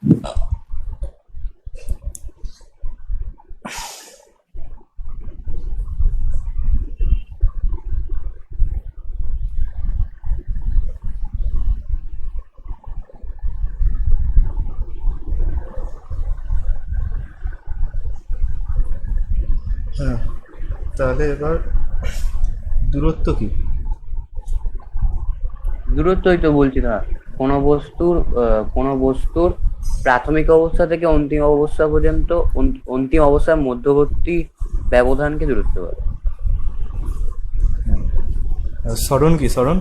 হ্যাঁ, তাহলে এবার দূরত্ব কি? দূরত্বই তো বলছি না, কোনো বস্তুর প্রাথমিক অবস্থা থেকে অন্তিম অবস্থা পর্যন্ত, অন্তিম অবস্থার মধ্যবর্তী ব্যবধানকে দূরত্ব বলে। আর সরণ কি? সরণ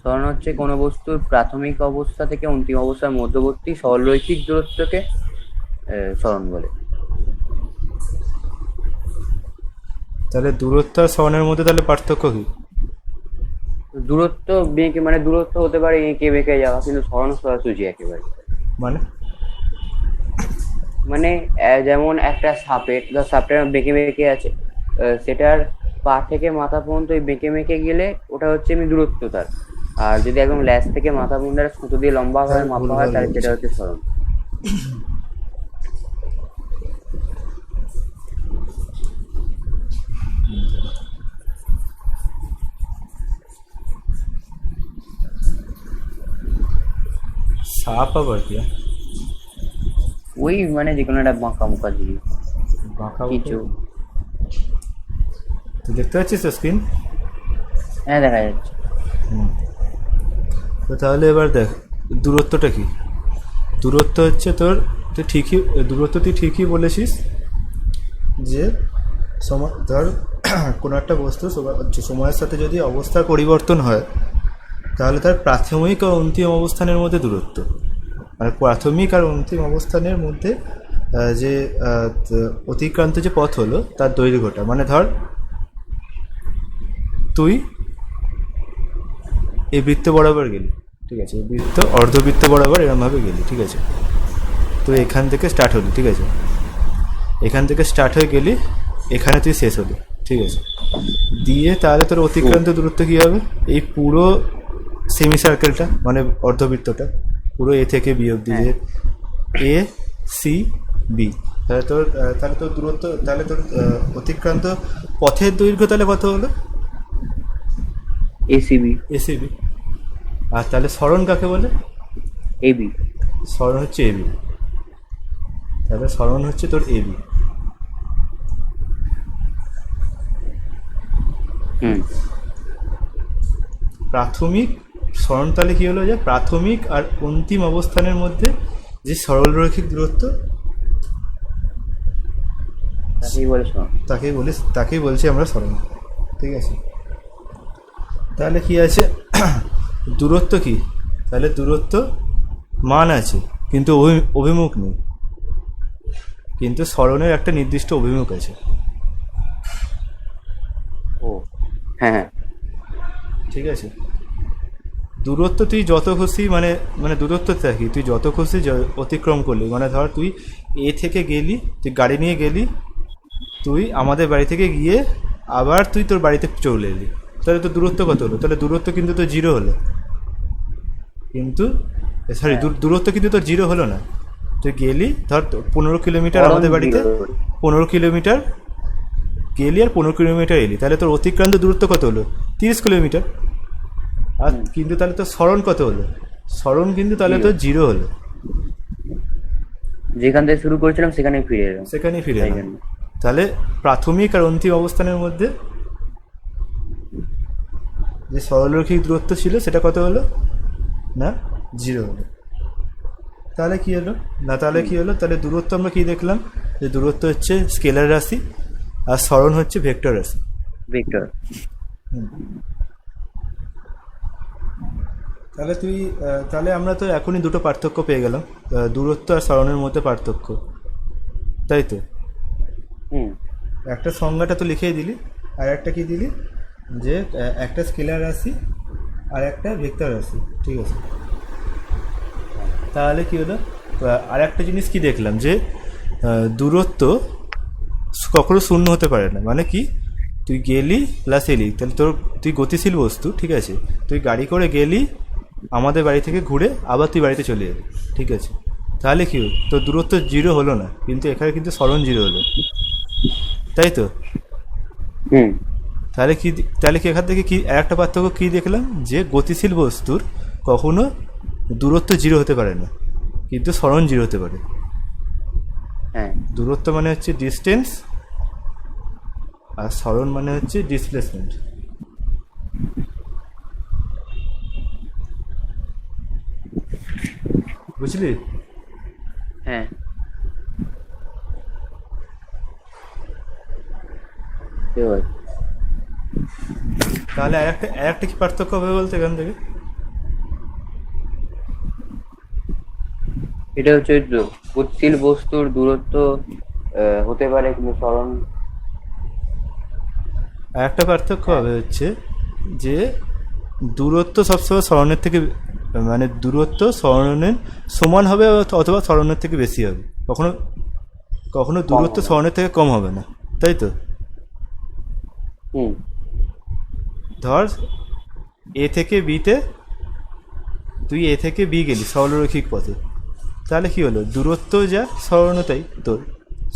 সরণ হচ্ছে কোনো বস্তুর প্রাথমিক অবস্থা থেকে অন্তিম অবস্থার মধ্যবর্তী সরলরৈখিক দূরত্বকে সরণ বলে। তাহলে দূরত্ব আর সরণের মধ্যে তাহলে পার্থক্য কি? দূরত্ব বেঁকে, মানে দূরত্ব হতে পারে এঁকে বেঁকে যাওয়া, কিন্তু সরণ সোজাসুজি একেবারে। মানে মানে যেমন একটা সাপটা বেঁকে বেঁকে আছে, সেটার পা থেকে মাথা পর্যন্ত ওই বেঁকে বেঁকে গেলে ওটা হচ্ছে এমনি দূরত্ব তার। আর যদি একদম ল্যাজ থেকে মাথা পর্যন্ত একটা সুতো দিয়ে লম্বা ভাবে তাহলে মাপা হয়, ভুলভাল তাহলে সেটা বলছি। হচ্ছে সরণ। সাপ আবার কি? ওই মানে যে কোনো একটা বাঁকা মুখা জিনিস বাঁকা কিছু। বাঁকা। তুই দেখতে পাচ্ছিস তো স্ক্রিন? হ্যাঁ, দেখা যাচ্ছে। তো তাহলে এবার দেখ দূরত্বটা কি। দূরত্ব হচ্ছে তোর, তুই ঠিকই বলেছিস যে সময় ধর কোনো একটা বস্তু সময়ের সাথে যদি অবস্থার পরিবর্তন হয়, তাহলে তার প্রাথমিক ও অন্তিম অবস্থানের মধ্যে দূরত্ব, মানে প্রাথমিক আর অন্তিম অবস্থানের মধ্যে যে অতিক্রান্ত যে পথ হলো তার দৈর্ঘ্যটা, মানে ধর তুই এই বৃত্ত বরাবর গেলি, ঠিক আছে, এই বৃত্ত অর্ধবৃত্ত বরাবর এরমভাবে গেলি, ঠিক আছে, তো এখান থেকে স্টার্ট হলি, ঠিক আছে, এখান থেকে স্টার্ট হয়ে গেলি, এখানে তুই শেষ হলি, ঠিক আছে, দিয়ে তাহলে তোর অতিক্রান্ত দূরত্ব কী হবে? এই পুরো সেমি সার্কেলটা, মানে অর্ধবৃত্তটা পুরো এ থেকে বি অব্দি, যে এ সি বি, তাহলে তোর দূরত্ব, তাহলে তোর অতিক্রান্ত পথের দৈর্ঘ্য তাহলে কত হলো? এসিবি। এসিবি। আর তাহলে সরণ কাকে বলে? এবি। সরণ হচ্ছে এবি। তাহলে সরণ হচ্ছে তোর এবি। হুম। প্রাথমিক সরণ তাহলে কী হলো, যে প্রাথমিক আর অন্তিম অবস্থানের মধ্যে যে সরলরৈখিক দূরত্ব, তাকেই বলে সরণ। তাকেই বলছি আমরা সরণ, ঠিক আছে। তাহলে কি আছে, দূরত্ব কি? তাহলে দূরত্ব মান আছে কিন্তু অভিমুখ নেই, কিন্তু সরণের একটা নির্দিষ্ট অভিমুখ আছে। ও হ্যাঁ হ্যাঁ। ঠিক আছে, দূরত্ব তুই যত খুশি, মানে মানে দূরত্ব থাকি তুই যত খুশি অতিক্রম করলি, মানে ধর তুই এ থেকে গেলি, তুই গাড়ি নিয়ে গেলি, তুই আমাদের বাড়ি থেকে গিয়ে আবার তুই তোর বাড়িতে চলে এলি, তাহলে তোর দূরত্ব কত হলো? তাহলে দূরত্ব কিন্তু তোর জিরো হলো, কিন্তু সরি দূরত্ব কিন্তু তোর জিরো হলো না। তুই গেলি ধর 15 কিলোমিটার সরণ আমাদের বাড়িতে, 15 কিলোমিটার গেলি আর 15 কিলোমিটার এলি, তাহলে তোর অতিক্রান্ত দূরত্ব কত হলো? 30 কিলোমিটার। আর কিন্তু তাহলে তোর সরণ কত হলো? সরণ কিন্তু তাহলে তোর জিরো হলো, যেখান থেকে শুরু করেছিলাম সেখানেই ফিরে এলাম। সেখানেই ফিরে তাই এলাম। জন্য তাহলে প্রাথমিক আর অন্তিম অবস্থানের মধ্যে যে সরলরৈখিক দূরত্ব ছিল সেটা কত হলো? না, জিরো হলো। তাহলে কি হলো? না তাহলে কি হলো? তাহলে দূরত্ব আমরা কি দেখলাম, যে দূরত্ব হচ্ছে স্কেলার রাশি আর সরণ হচ্ছে ভেক্টর রাশি। ভেক্টর। তাহলে তাহলে আমরা তো এখনই দুটো পার্থক্য পেয়ে গেলাম, দূরত্ব আর সরণের মধ্যে পার্থক্য, তাই তো? হুম। একটা সংজ্ঞাটা তো লিখেই দিলি, আর একটা কি দিলি, যে একটা স্কেলার রাশি আর একটা ভেক্টর রাশি, ঠিক আছে। তাহলে কি হলো, আর একটা জিনিস কি দেখলাম, যে দূরত্ব কখনো শূন্য হতে পারে না, মানে কি, তুই গেলি প্লাস এলি, তাহলে তুই গতিশীল বস্তু, ঠিক আছে, তুই গাড়ি করে গেলি আমাদের বাড়ি থেকে ঘুরে আবার তুই বাড়িতে চলে যাবি, ঠিক আছে? তাহলে কি হলো? তোর দূরত্ব 0 হলো না, কিন্তু এখানে কিন্তু সরণ 0 হলো, তাই তো? হুম। তাহলে কি এখান থেকে কি একটা পার্থক্য কি দেখলাম, যে গতিশীল বস্তুর কখনো দূরত্ব 0 হতে পারে না, কিন্তু সরণ 0 হতে পারে। হ্যাঁ। দূরত্ব মানে হচ্ছে ডিস্টেন্স, আর সরণ মানে হচ্ছে ডিসপ্লেসমেন্ট। বুঝলি? হ্যাঁ। এবার তাহলে আর একটা কি পার্থক্য হবে বলতে এখান থেকে? এটা হচ্ছে গতিশীল বস্তুর দূরত্ব হতে পারে, কিন্তু সরণ। আর একটা পার্থক্য হবে হচ্ছে যে দূরত্ব সবসময় সরণের থেকে, মানে দূরত্ব সরণের সমান হবে অথবা সরণের থেকে বেশি হবে, কখনো কখনো দূরত্ব হবে। সরণের থেকে কম হবে না, তাই তো? হুম। ধর এ থেকে বিতে, তুই এ থেকে বি গেলি সরলরৈখিক পথে, তাহলে কি হলো? দূরত্ব যা, সরণও তাই তোর,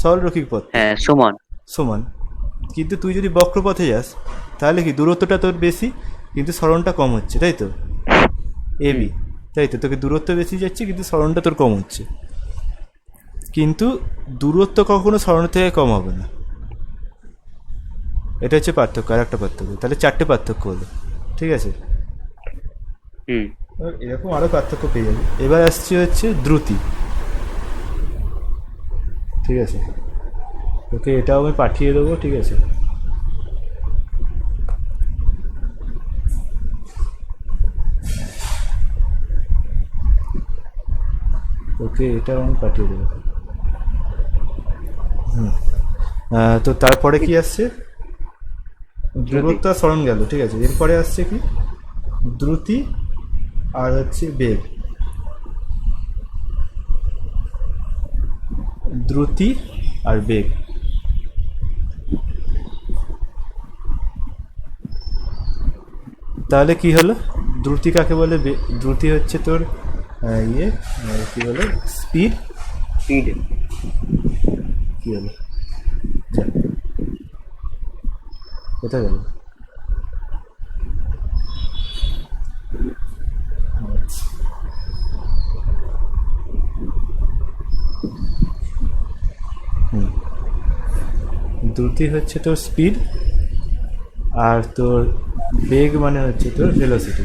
সরলরৈখিক পথ হ্যাঁ, সমান। সমান। কিন্তু তুই যদি বক্রপথে যাস, তাহলে কি দূরত্বটা তোর বেশি কিন্তু সরণটা কম হচ্ছে, তাই তো? এ বি, তাই তো? তোকে দূরত্ব বেশি যাচ্ছে কিন্তু সরণটা তোর কম হচ্ছে, কিন্তু দূরত্ব কখনো সরণের থেকে কম হবে না। এটা হচ্ছে পার্থক্য, আর একটা পার্থক্য। তাহলে 4টে পার্থক্য হলো, ঠিক আছে? হুম। এবার এরকম আরও পার্থক্য পেয়ে যাবে। এবার আসছে হচ্ছে দ্রুতি, ঠিক আছে? ওকে, এটাও আমি পাঠিয়ে দেবো, ঠিক আছে? ওকে, এটাও আমি পাঠিয়ে দেবো। তো তারপরে কি আসছে? দূরত্ব আর সরণ গেল, ঠিক আছে? এরপরে আসছে কি? দ্রুতি আর হচ্ছে বেগ। দ্রুতি আর বেগ, তাহলে কি হলো? দ্রুতি কাকে বলে? দ্রুতি হচ্ছে তোর কি বলে, স্পিড। স্পিড। কি হলো? যা, কোথায় গেল? দ্রুতি হচ্ছে তোর স্পিড, আর তোর বেগ মানে হচ্ছে তোর ভেলোসিটি,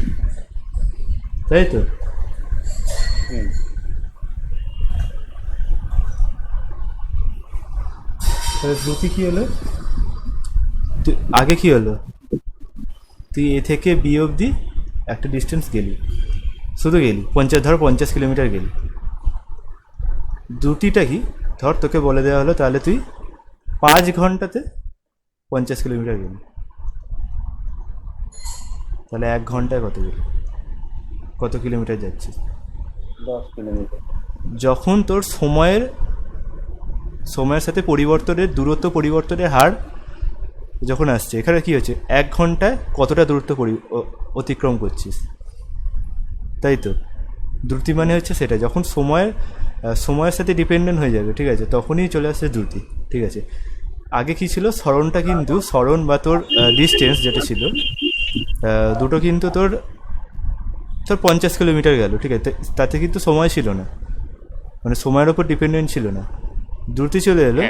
তাই তো? হুম। তাহলে দ্রুতি কি হলো? আগে কি হলো? তুই এ থেকে বি অবধি একটা ডিস্টেন্স গেলি, শুধু গেলি 50 কিলোমিটার গেলি। দ্রুতিটা কি? ধর তোকে বলে দেওয়া হলো তাহলে তুই 5 ঘন্টাতে 50 কিলোমিটার গেলি, তাহলে 1 ঘন্টায় কত গেলি? কত কিলোমিটার যাচ্ছিস? 10 কিলোমিটার। যখন তোর সময়ের সাথে পরিবর্তনের দূরত্ব পরিবর্তনের হার যখন আসছে, এখানে কি হচ্ছে? 1 ঘন্টায় কতটা দূরত্ব অতিক্রম করছিস, তাই তো? দ্রুতি মানে হচ্ছে সেটা, যখন সময়ের সাথে ডিপেন্ডেন্ট হয়ে যাবে, ঠিক আছে? তখনই চলে আসছে দ্রুতি, ঠিক আছে? আগে কি ছিল? সরণটা কিন্তু, সরণ বা তোর ডিস্টেন্স যেটা ছিল, দুটো কিন্তু তোর 50 কিলোমিটার গেল, ঠিক আছে? তাতে কিন্তু সময় ছিল না, মানে সময়ের ওপর ডিপেন্ডেন্ট ছিল না। দ্রুতি চলে এলো,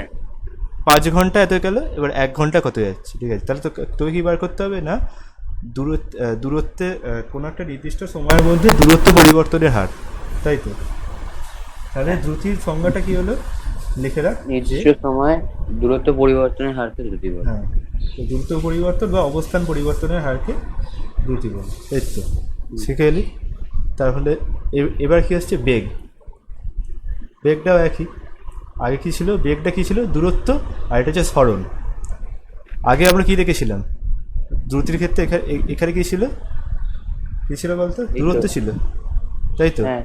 5 ঘন্টা এত গেল, এবার 1 ঘন্টা কত যাচ্ছে, ঠিক আছে? তাহলে তোকে কি বার করতে হবে না, দূরত্বে কোনো একটা নির্দিষ্ট সময়ের মধ্যে দূরত্ব পরিবর্তনের হার, তাই তো? তাহলে দ্রুতির সংজ্ঞাটা কি হলো? লিখে রাখ। নির্দিষ্ট সময় দূরত্ব পরিবর্তনের হারকে দ্রুতি বলে। হ্যাঁ, তো দ্রুত পরিবর্তন বা অবস্থান পরিবর্তনের হারকে দ্রুতি বলে, তাই তো? শিখে এলি। তাহলে এবার কি আসছে? বেগ। বেগটাও একই। আগে কি ছিল? বেগটা কি ছিল? দূরত্ব, আর এটা হচ্ছে সরণ। আগে আমরা কি দেখেছিলাম দ্রুতির ক্ষেত্রে? এখানে কি ছিল? কি ছিল বলতো? দূরত্ব ছিল, তাই তো? হ্যাঁ।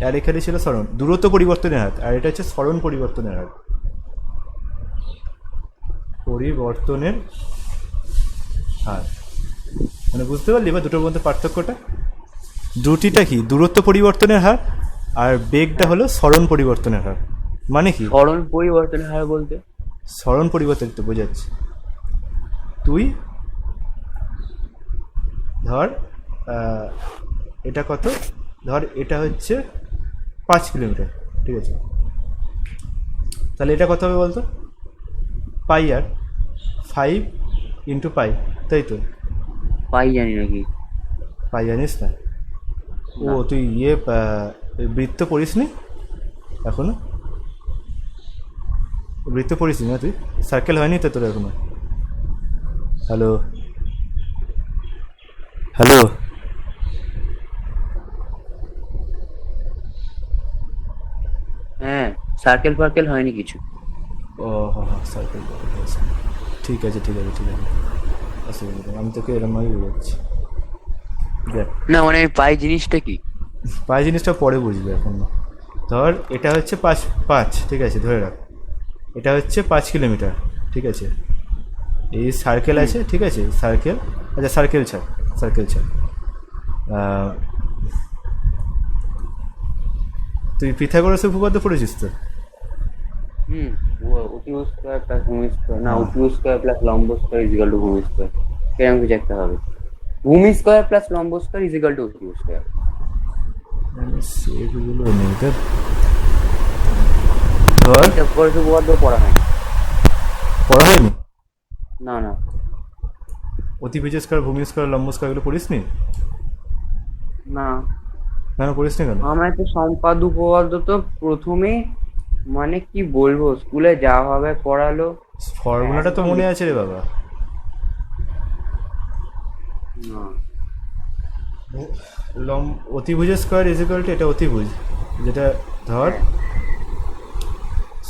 আর এখানে ছিল সরণ, দূরত্ব পরিবর্তনের হার, আর এটা হচ্ছে সরণ পরিবর্তনের হার, পরিবর্তনের হার। মানে বুঝতে পারলি এবার দুটোর মধ্যে পার্থক্যটা? দ্রুতিটা কি? দূরত্ব পরিবর্তনের হার, আর বেগটা হলো সরণ পরিবর্তনের হার। মানে কি? সরণ পরিবর্তনের হার বলতে? সরণ পরিবর্তন তো বোঝাচ্ছি। তুই ধর এটা কত, ধর এটা হচ্ছে 5 কিলোমিটার, ঠিক আছে? তাহলে এটা কত হবে বলতো? পাই আর 5 ইন্টু পাই, তাই তো? পাই জানি নাকি? পাই জানিস না? ও না। তুই বৃত্ত পড়িসনি এখনো? বৃত্ত পড়িসনি না তুই? সার্কেল হয়নি তো তোর এখনো? হ্যালো হ্যালো, হ্যাঁ, সার্কেল ফার্কেল হয়নি কিছু। ও হ্যাঁ সার্কেল, ঠিক আছে ঠিক আছে ঠিক আছে, অসুবিধা নেই, আমি তোকে এরমভাবেই বোঝাচ্ছি। দেখ, না মানে পাই জিনিসটা কি? পাই জিনিসটা পরে বুঝবে, এখন না। ধর এটা হচ্ছে 5, ঠিক আছে, ধরে রাখ। এটা হচ্ছে 5 কিলোমিটার, ঠিক আছে? এই সার্কেল আছে, ঠিক আছে, সার্কেল, আচ্ছা সার্কেল ছাড়, সার্কেল ছাড়। তুই পিথাগোরাসের উপপাদ্য পড়েছিস তো? হুম, অতিভুজ স্কোয়ার প্লাস ভূমি স্কোয়ার, না হ্যাঁ। অতিভুজ স্কোয়ার প্লাস লম্ব স্কোয়ার ইজিক্যাল টু ভূমি স্কোয়ার, সেরকম কিছু একটা হবে। ভূমি স্কোয়ার প্লাস লম্ব স্কোয়ার ইজিক্যাল টু অতিভুজ স্কোয়ার। সেগুলো নেই তোর। ধর এটা করে তো উপপাদ্য পড়া হয়নি। পড়া হয়নি? না না অতিভুজ স্কয়ার, ভূমি স্কয়ার, লম্ব স্কয়ার এগুলো পড়িসনি? না, কেন পড়িসনি কেন? আমার তো সম্পাদ উপপাদ্য তো প্রথমে, মানে কি বলবো, স্কুলে যা হবে পড়ালো। ফর্মুলাটা তো মনে আছে রে বাবা। না, অতিভুজ স্কয়ার ইজ ইকুয়াল টু, এটা অতিভুজ, যেটা ধর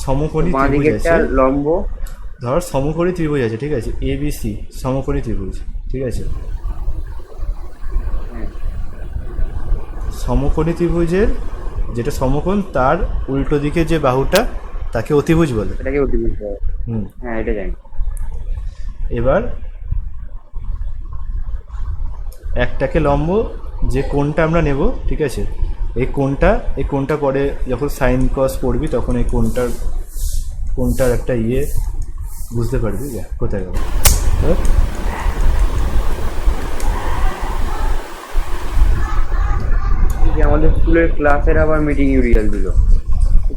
সমকোণী বাঁ ত্রিভুজ দিকেরটা আছে। লম্ব। ধর সমকোণী ত্রিভুজ আছে, ঠিক আছে, ABC সমকোণী ত্রিভুজ, ঠিক আছে? হ্যাঁ, সমকোণী ত্রিভুজের যেটা সমকোণ, তার উল্টো দিকে যে বাহুটা, তাকে অতিভুজ বলে। এটাকে অতিভুজ বলে। হুম। হ্যাঁ, এটা জানি। এবার একটাকে লম্ব, যে কোণটা আমরা নেব, ঠিক আছে, এই কোণটা পরে যখন সাইন কস পড়বি, তখন এই কোণটার একটা বুঝতে পারবি। কোথায় গেল? যে আমাদের স্কুলের ক্লাসের আবার মিটিং ইউরিয়াল দিল।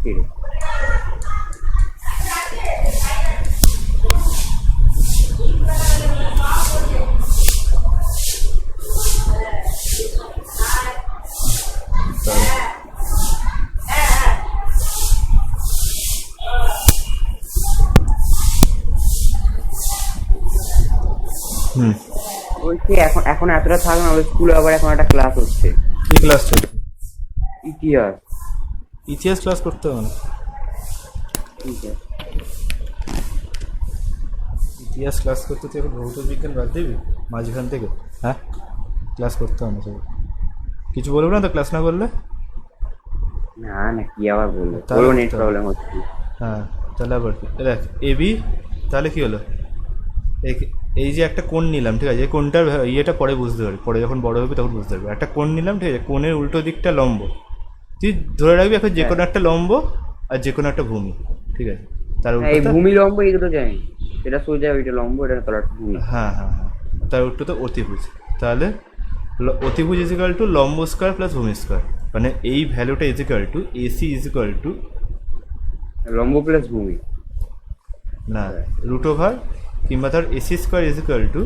ঠিক আছে। হুম। বলছি এখন এখন এতটা থাক না, আমাদের স্কুলে আবার এখন একটা ক্লাস হচ্ছে কি ক্লাস চলছে? ইতিহাস। ইতিহাস ক্লাস করতে হবে না। ঠিক আছে। ইতিহাস ক্লাস করতে তুই এখন ভৌত বিজ্ঞান বাদ দিবি মাঝখান থেকে? হ্যাঁ, ক্লাস করতে হবে না, সব কিছু বলবো না তো ক্লাস না করলে। না না, কি আবার বলবো, তাহলে বলবো করতে নেট হবে। প্রবলেম হচ্ছে। হ্যাঁ, তাহলে আবার কি? দেখ AB, তাহলে কি হলো? এই যে একটা কোণ নিলাম, ঠিক আছে, এই কোণটার ইয়েটা পরে বুঝতে পারবি, পরে যখন বড় হবে তখন বুঝতে পারবি। একটা কোণ নিলাম, ঠিক আছে, কোণের উল্টো দিকটা লম্ব, তুই ধরে রাখবি এখন যে কোনো একটা লম্ব আর যে কোনো একটা ভূমি, ঠিক আছে, তার হ্যাঁ, এই উল্টোটা, ভূমি লম্ব এই দুটো জানি, এটা সোজা, ওইটা লম্ব, এটা তলাটা ভূমি। হ্যাঁ হ্যাঁ হ্যাঁ, তার উল্টোটা অতিভুজ। তাহলে অতিভুজ ইজ ইকাল টু লম্ব স্কয়ার প্লাস ভূমি স্কয়ার, মানে এই ভ্যালুটা is equal two AC is equal two, লম্ব প্লাস ভূমি। না, রুট ওভার, কিংবা ধর AC square is equal two,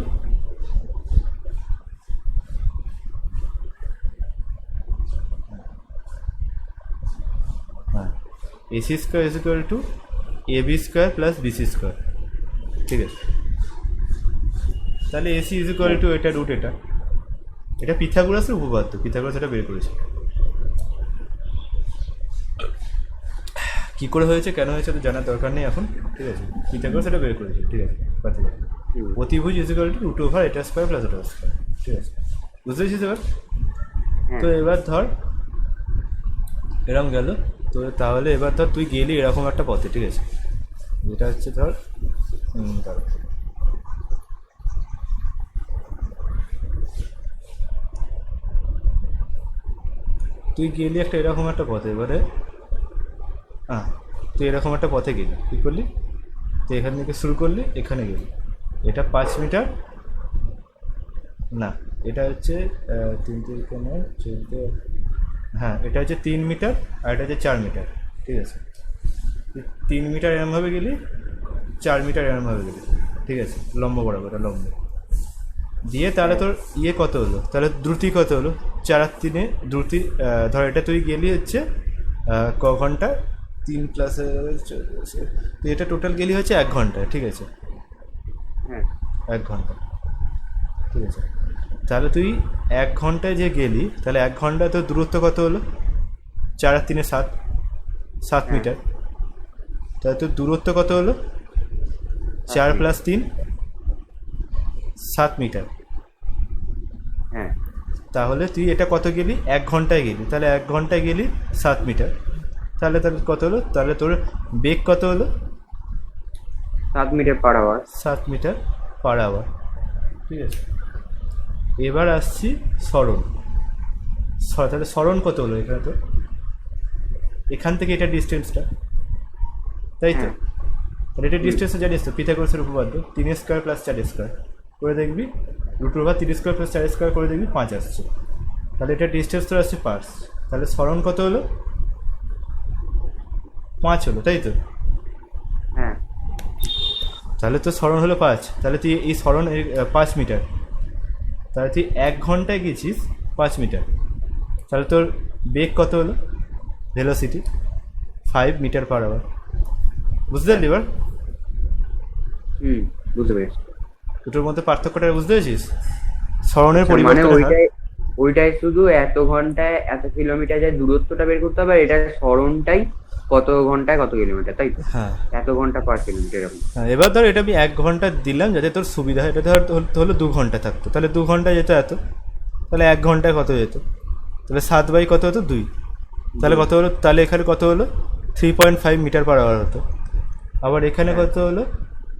হ্যাঁ, AC square is equal two AB square plus BC square, ঠিক আছে? তাহলে AC ইজ ইকাল টু, এটা রুট, এটা পিথাগোরাসের উপপাদ্য, পিথাগোরাস এটা বের করেছে। কী করে হয়েছে, কেন হয়েছে তো জানার দরকার নেই এখন, ঠিক আছে? পিথাগোরাস এটা বের করেছে, ঠিক আছে, কথা বলছি। অতিভুজ is equal to root over এটা স্কয়ার প্লাস ওটা স্কয়ার, ঠিক আছে? বুঝতে পেরেছিস এবার? তো এবার ধর এরম গেল, তো তাহলে এবার ধর তুই গেলি এরকম একটা পথে, ঠিক আছে, যেটা হচ্ছে ধর দাঁড়া, তুই গেলি একটা এরকম একটা পথে, এবারে হ্যাঁ তুই এরকম একটা পথে গেলি, কী করলি, তুই এখান থেকে শুরু করলি, এখানে গেলি, এটা 5 মিটার, না এটা হচ্ছে 3 থেকে 9 14, হ্যাঁ এটা হচ্ছে 3 মিটার, আর এটা হচ্ছে 4 মিটার, ঠিক আছে। তুই 3 মিটার এরমভাবে গেলি, 4 মিটার এরমভাবে গেলি, ঠিক আছে, লম্ব বরাবর, এটা লম্ব দিয়ে তাহলে তোর ইয়ে কত হলো, তাহলে দ্রুতি কত হলো, 4 আর 3 দ্রুতি, ধর এটা তুই গেলি হচ্ছে ক ঘন্টা, 3 প্লাস তুই এটা টোটাল গেলি হচ্ছে 1 ঘন্টায়, ঠিক আছে, হ্যাঁ 1 ঘন্টা, ঠিক আছে। তাহলে তুই 1 ঘন্টায় যে গেলি, তাহলে 1 ঘন্টায় তোর দূরত্ব কত হলো, 4 আর 3 7 মিটার, তাহলে তোর দূরত্ব কত হলো, 4 প্লাস 3 7 মিটার। হ্যাঁ তাহলে তুই এটা কত গেলি, 1 ঘন্টায় গেলি, তাহলে 1 ঘন্টায় গেলি 7 মিটার, তাহলে কত হলো, তাহলে তোর বেগ কত হলো, 7 metre per hour. 7 metre per hour, ঠিক আছে। এবার আসছি সরণ, তাহলে সরণ কত হলো এখানে, তো এখান থেকে এটা ডিস্টেন্সটা, তাই তো, হ্যাঁ। তাহলে এটা ডিস্টেন্সটা জানিস তো, পিথাগোরাসের উপপাদ্য, 3 স্কোয়ার প্লাস 4 স্কোয়ার করে দেখবি, √3 স্কোয়ার প্লাস 4 স্কোয়ার করে দেখবি 5 আসছে, তাহলে এটা ডিস্টেন্স তো আসছে 5, তাহলে সরণ কত হলো, 5 হলো, তাই তো। হ্যাঁ তাহলে তো সরণ হলো 5, তাহলে তুই এই সরণ 5 মিটার, তাহলে তুই 1 ঘন্টায় গেছিস 5 মিটার, তাহলে তোর বেগ কত হলো, ভেলোসিটি 5 মিটার পার আওয়ার, বুঝতে পারলি এবার বুঝতে পেরেছি। দুটোর মধ্যে পার্থক্যটা বুঝতে পেরেছিস, সরণের মানে পরিবর্তন। ওইটাই শুধু এত ঘন্টায় এত কিলোমিটার যে দূরত্বটা বের করতে হবে, আর এটা সরণটাই কত ঘন্টায় কত কিলোমিটার, তাই তো? হ্যাঁ এত ঘন্টা পার কিলোমিটার এরকম। হ্যাঁ, এবার ধর এটা আমি 1 ঘন্টা দিলাম যাতে তোর সুবিধা হয়, এটা ধর হলো 2 ঘন্টা থাকতো, তাহলে 2 ঘন্টা যেত এত, তাহলে 1 ঘন্টায় কত যেত, তাহলে 7 বাই কত হতো 2, তাহলে কত হলো, তাহলে এখানে কত হলো 3.5 মিটার পার আওয়ার হতো, আবার এখানে কত হলো,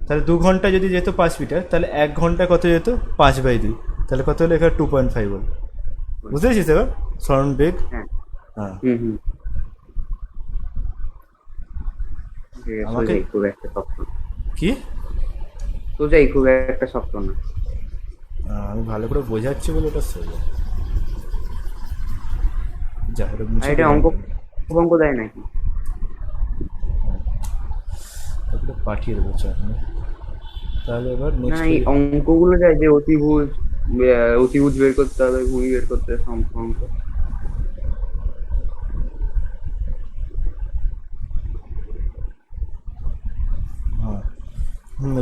তাহলে 2 ঘন্টা যদি যেত 5 মিটার, তাহলে 1 ঘন্টা কত যেত 5/2, তাহলে কত হলো এখানে 2.5 হলো, বুঝতে পেরেছিস এবার সরণ বেগ। হ্যাঁ হ্যাঁ ঠিক আছে, আমাকে সোজাই, খুব একটা শক্ত না। কি সোজাই, খুব একটা শক্ত না। আমি ভালো করে বোঝাচ্ছি বলে ওটা সোজা, যা এটা আর মুছে এটা দিলাম। অঙ্ক দেয় নাকি? ওটা পাঠিয়ে দেবো চাপ নেই। তাহলে এবার না, নেক্সট এই অঙ্কগুলো যায় যে অতিভুজ বের করতে হবে, ভূমি বের করতে হবে, অঙ্ক। হ্যাঁ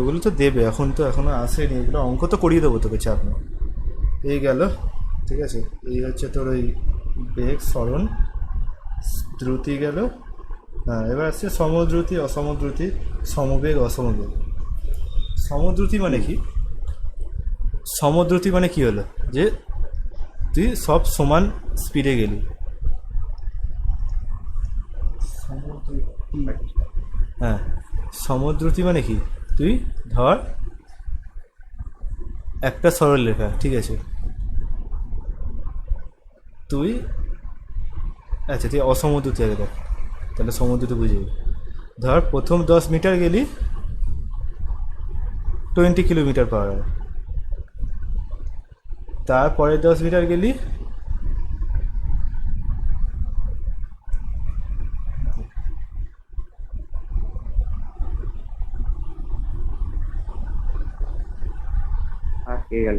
ওগুলো তো দেবে, এখন তো এখনো আসেনি, এগুলো অঙ্ক তো করিয়ে দেবো তোকে, চাপ নেই। এই গেল, ঠিক আছে, এই হচ্ছে তোর ওই বেগ সরণ দ্রুতি গেল। হ্যাঁ এবার আসছে সমদ্রুতি অসমদ্রুতি, সমবেগ অসমবেগ। সমদ্রুতি মানে কি, সমদ্রুতি মানে কি হলো, যে তুই সব সমান স্পিডে গেলি, হ্যাঁ। সমদ্রুতি মানে কি, তুই ধর একটা সরলরেখা, ঠিক আছে, তুই আচ্ছা তুই অসমদ্রুতি আগে দেখ, তাহলে সমদ্রুতি বুঝবি। ধর প্রথম 10 মিটার গেলি 20 কিলোমিটার পার আওয়ার, তারপরে 10 মিটার গেলি আর কে গেল?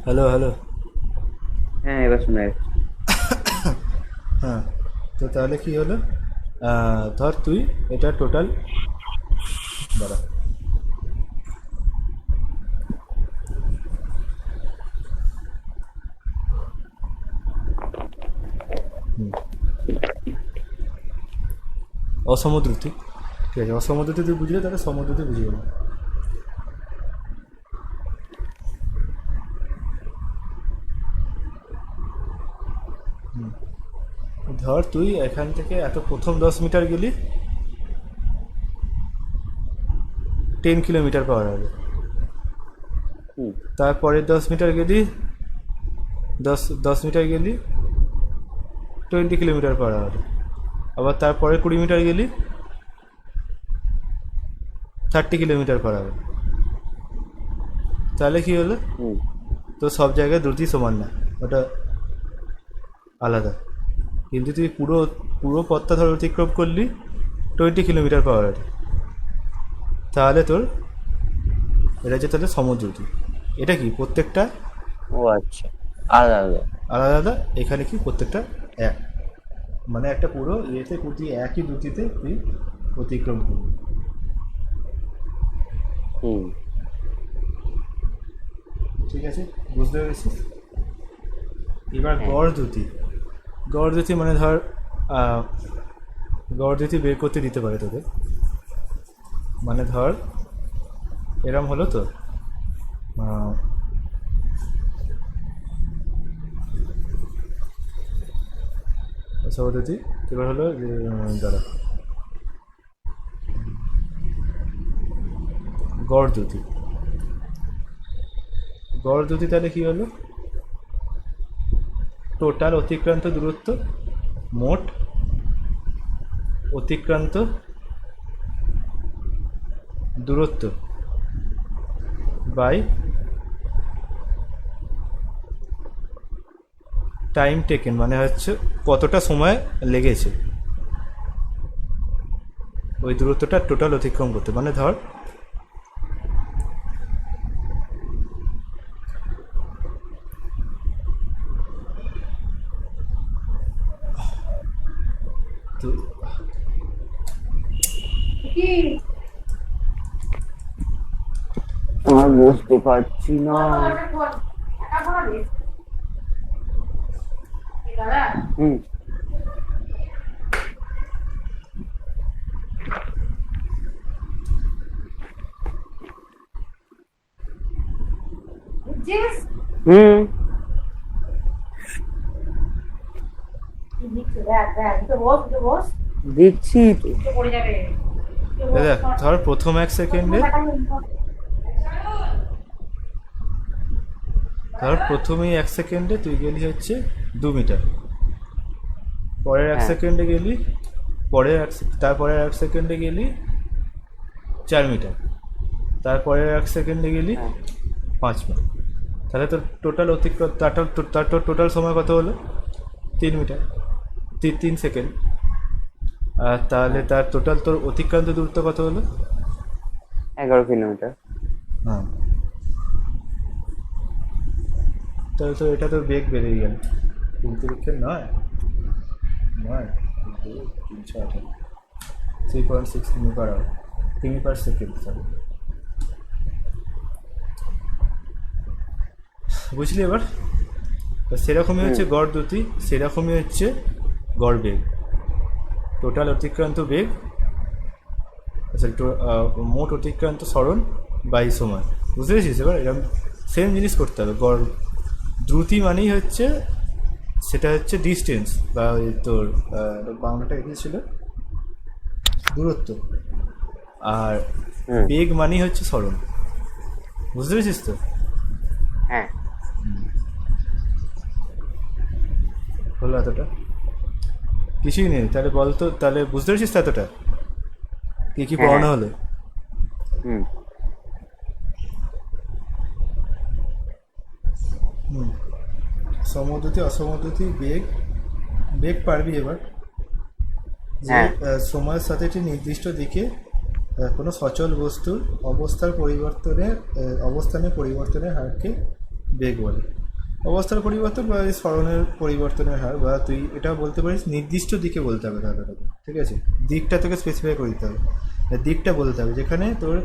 হ্যালো হ্যালো, হ্যাঁ এবার শোনা যাচ্ছে। হ্যাঁ তো তাহলে কি হলো, ধর তুই এটা টোটাল দাঁড়া, অসমদ্রুতি, ঠিক আছে, অসমদ্রুতি তুই বুঝলে, তাহলে সমদ্রুতি বুঝিয়ে না। ধর তুই এখান থেকে এত প্রথম 10 মিটার গেলি, 10 কিলোমিটার পাওয়ার হবে। হুম তারপরে 10 মিটার গেলি, 10 মিটার গেলি 20 কিলোমিটার পার আওয়ার। আবার তারপরে 20 মিটার গেলি 30 কিলোমিটার পার আওয়ার। তাহলে কি হলো, হুম তো সব জায়গায় দ্রুতি সমান না, ওটা আলাদা। কিন্তু তুই পুরো পুরো পথটা ধর অতিক্রম করলি 20 কিলোমিটার পার আওয়ার, তাহলে তোর এটা হচ্ছে তাহলে সমদ্রুতি। এটা কি প্রত্যেকটা ও আচ্ছা, আলাদা আলাদা। আলাদা আলাদা, এখানে কি প্রত্যেকটা এক, মানে একটা পুরো ইয়েতে তুই একই দ্রুতিতে তুই অতিক্রম করবি। হুম ঠিক আছে, বুঝতে পেরেছিস? এবার হ্যাঁ। গড় দ্রুতি। গড় দ্রুতি মানে ধর গড় দ্রুতি বের করতে দিতে পারে তোদের। মানে ধর এরম হলো তো, পদ্ধতি এবার হলো যে দাঁড়া, গড় দ্রুতি। গড় দ্রুতি তাহলে কি হলো, টোটাল অতিক্রান্ত দূরত্ব, মোট অতিক্রান্ত দূরত্ব বাই টাইম টেকেন, মানে হচ্ছে কতটা সময় লেগেছে ওই দূরত্বটা টোটাল অতিক্রম করতে। মানে ধর তো আমার বুঝতে পারছি না। হুম হুম দিচ্ছি তো। দেখ ধর প্রথম 1 সেকেন্ডে, ধর প্রথমেই 1 সেকেন্ডে তুই গেলি হচ্ছে 2 মিটার, পরের 1 সেকেন্ডে গেলি, তারপরের 1 সেকেন্ডে গেলি 4 মিটার, তারপরের 1 সেকেন্ডে গেলি হ্যাঁ 5 মিটার। তাহলে তোর টোটাল অতিক্রম তার টোটাল সময় কত হলো, 3 মিটার, 3 সেকেন্ড। আর তাহলে তার টোটাল তোর অতিক্রান্ত দূরত্ব কত হলো? 11 কিলোমিটার। হ্যাঁ, তাহলে তো এটা তো বেগ বেড়েই গেল, 3.6 কিমি/সেকেন্ড, সরি। বুঝলি এবার? তো সেরকমই হচ্ছে গড় দ্রুতি, সেরকমই হচ্ছে গড় বেগ, টোটাল অতিক্রান্ত বেগ, আচ্ছা মোট অতিক্রান্ত সরণ বাই সময়। বুঝতে পেরেছিস? এবার এরকম সেম জিনিস করতে হবে। গড় দ্রুতি মানেই হচ্ছে, সেটা হচ্ছে ডিস্টেন্স বা ওই তোর বাংলাটা এখানে ছিল দূরত্ব, আর বেগ মানেই হচ্ছে সরণ। বুঝতে পেরেছিস তো? হ্যাঁ হলো এতটা? কিছুই নেই তাহলে বলতো, তাহলে বুঝতে পেরেছিস তো এতটা কি কি পড়ানো হলো? হুম সমদ্রুতি, অসমদ্রুতি, বেগ। বেগ পারবি এবার? যে হ্যাঁ। সময়ের সাথে একটি নির্দিষ্ট দিকে কোনো সচল বস্তুর অবস্থানের পরিবর্তনের হারকে বেগ বলে। অবস্থার পরিবর্তন বা এই সরণের পরিবর্তনের হার, বা তুই এটাও বলতে পারিস নির্দিষ্ট দিকে বলতে হবে তাহলে তোকে, ঠিক আছে? দিকটা তোকে স্পেসিফাই করে দিতে হবে, দিকটা বলতে হবে, যেখানে তোর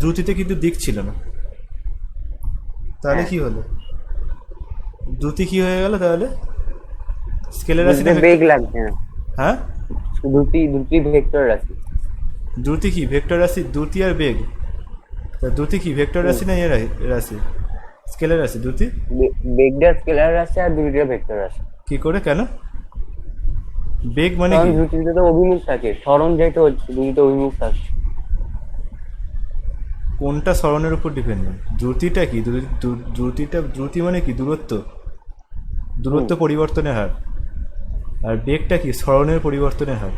দ্রুতিতে কিন্তু দিক ছিল না। তাহলে কি হলো, দ্রুতি কি হয়ে গেল তাহলে? স্কেলের রাশি না বেগ লাগছে না, হ্যাঁ দ্রুতি ভেক্টর রাশি। দ্রুতি কি ভেক্টর রাশি? দ্রুতি আর বেগ, দ্রুতি কি ভেক্টর রাশি না এর রাশি? স্কেলার রাশি। দ্রুতি বেগটা স্কেলার রাশি আর দ্রুতিটা ভেক্টর রাশি। কি করে, কেন? বেগ মানে কারণ কি? দ্রুতিতে তো অভিমুখ থাকে, সরণ যেহেতু হচ্ছে দ্রুতিতে অভিমুখ থাকছে। কোনটা সরণের উপর ডিপেন্ডেন্ট? দ্রুতিটা কি? দ্রুতি মানে কি? দূরত্ব পরিবর্তনের হার। আর বেগটা কি? সরণের পরিবর্তনের হার।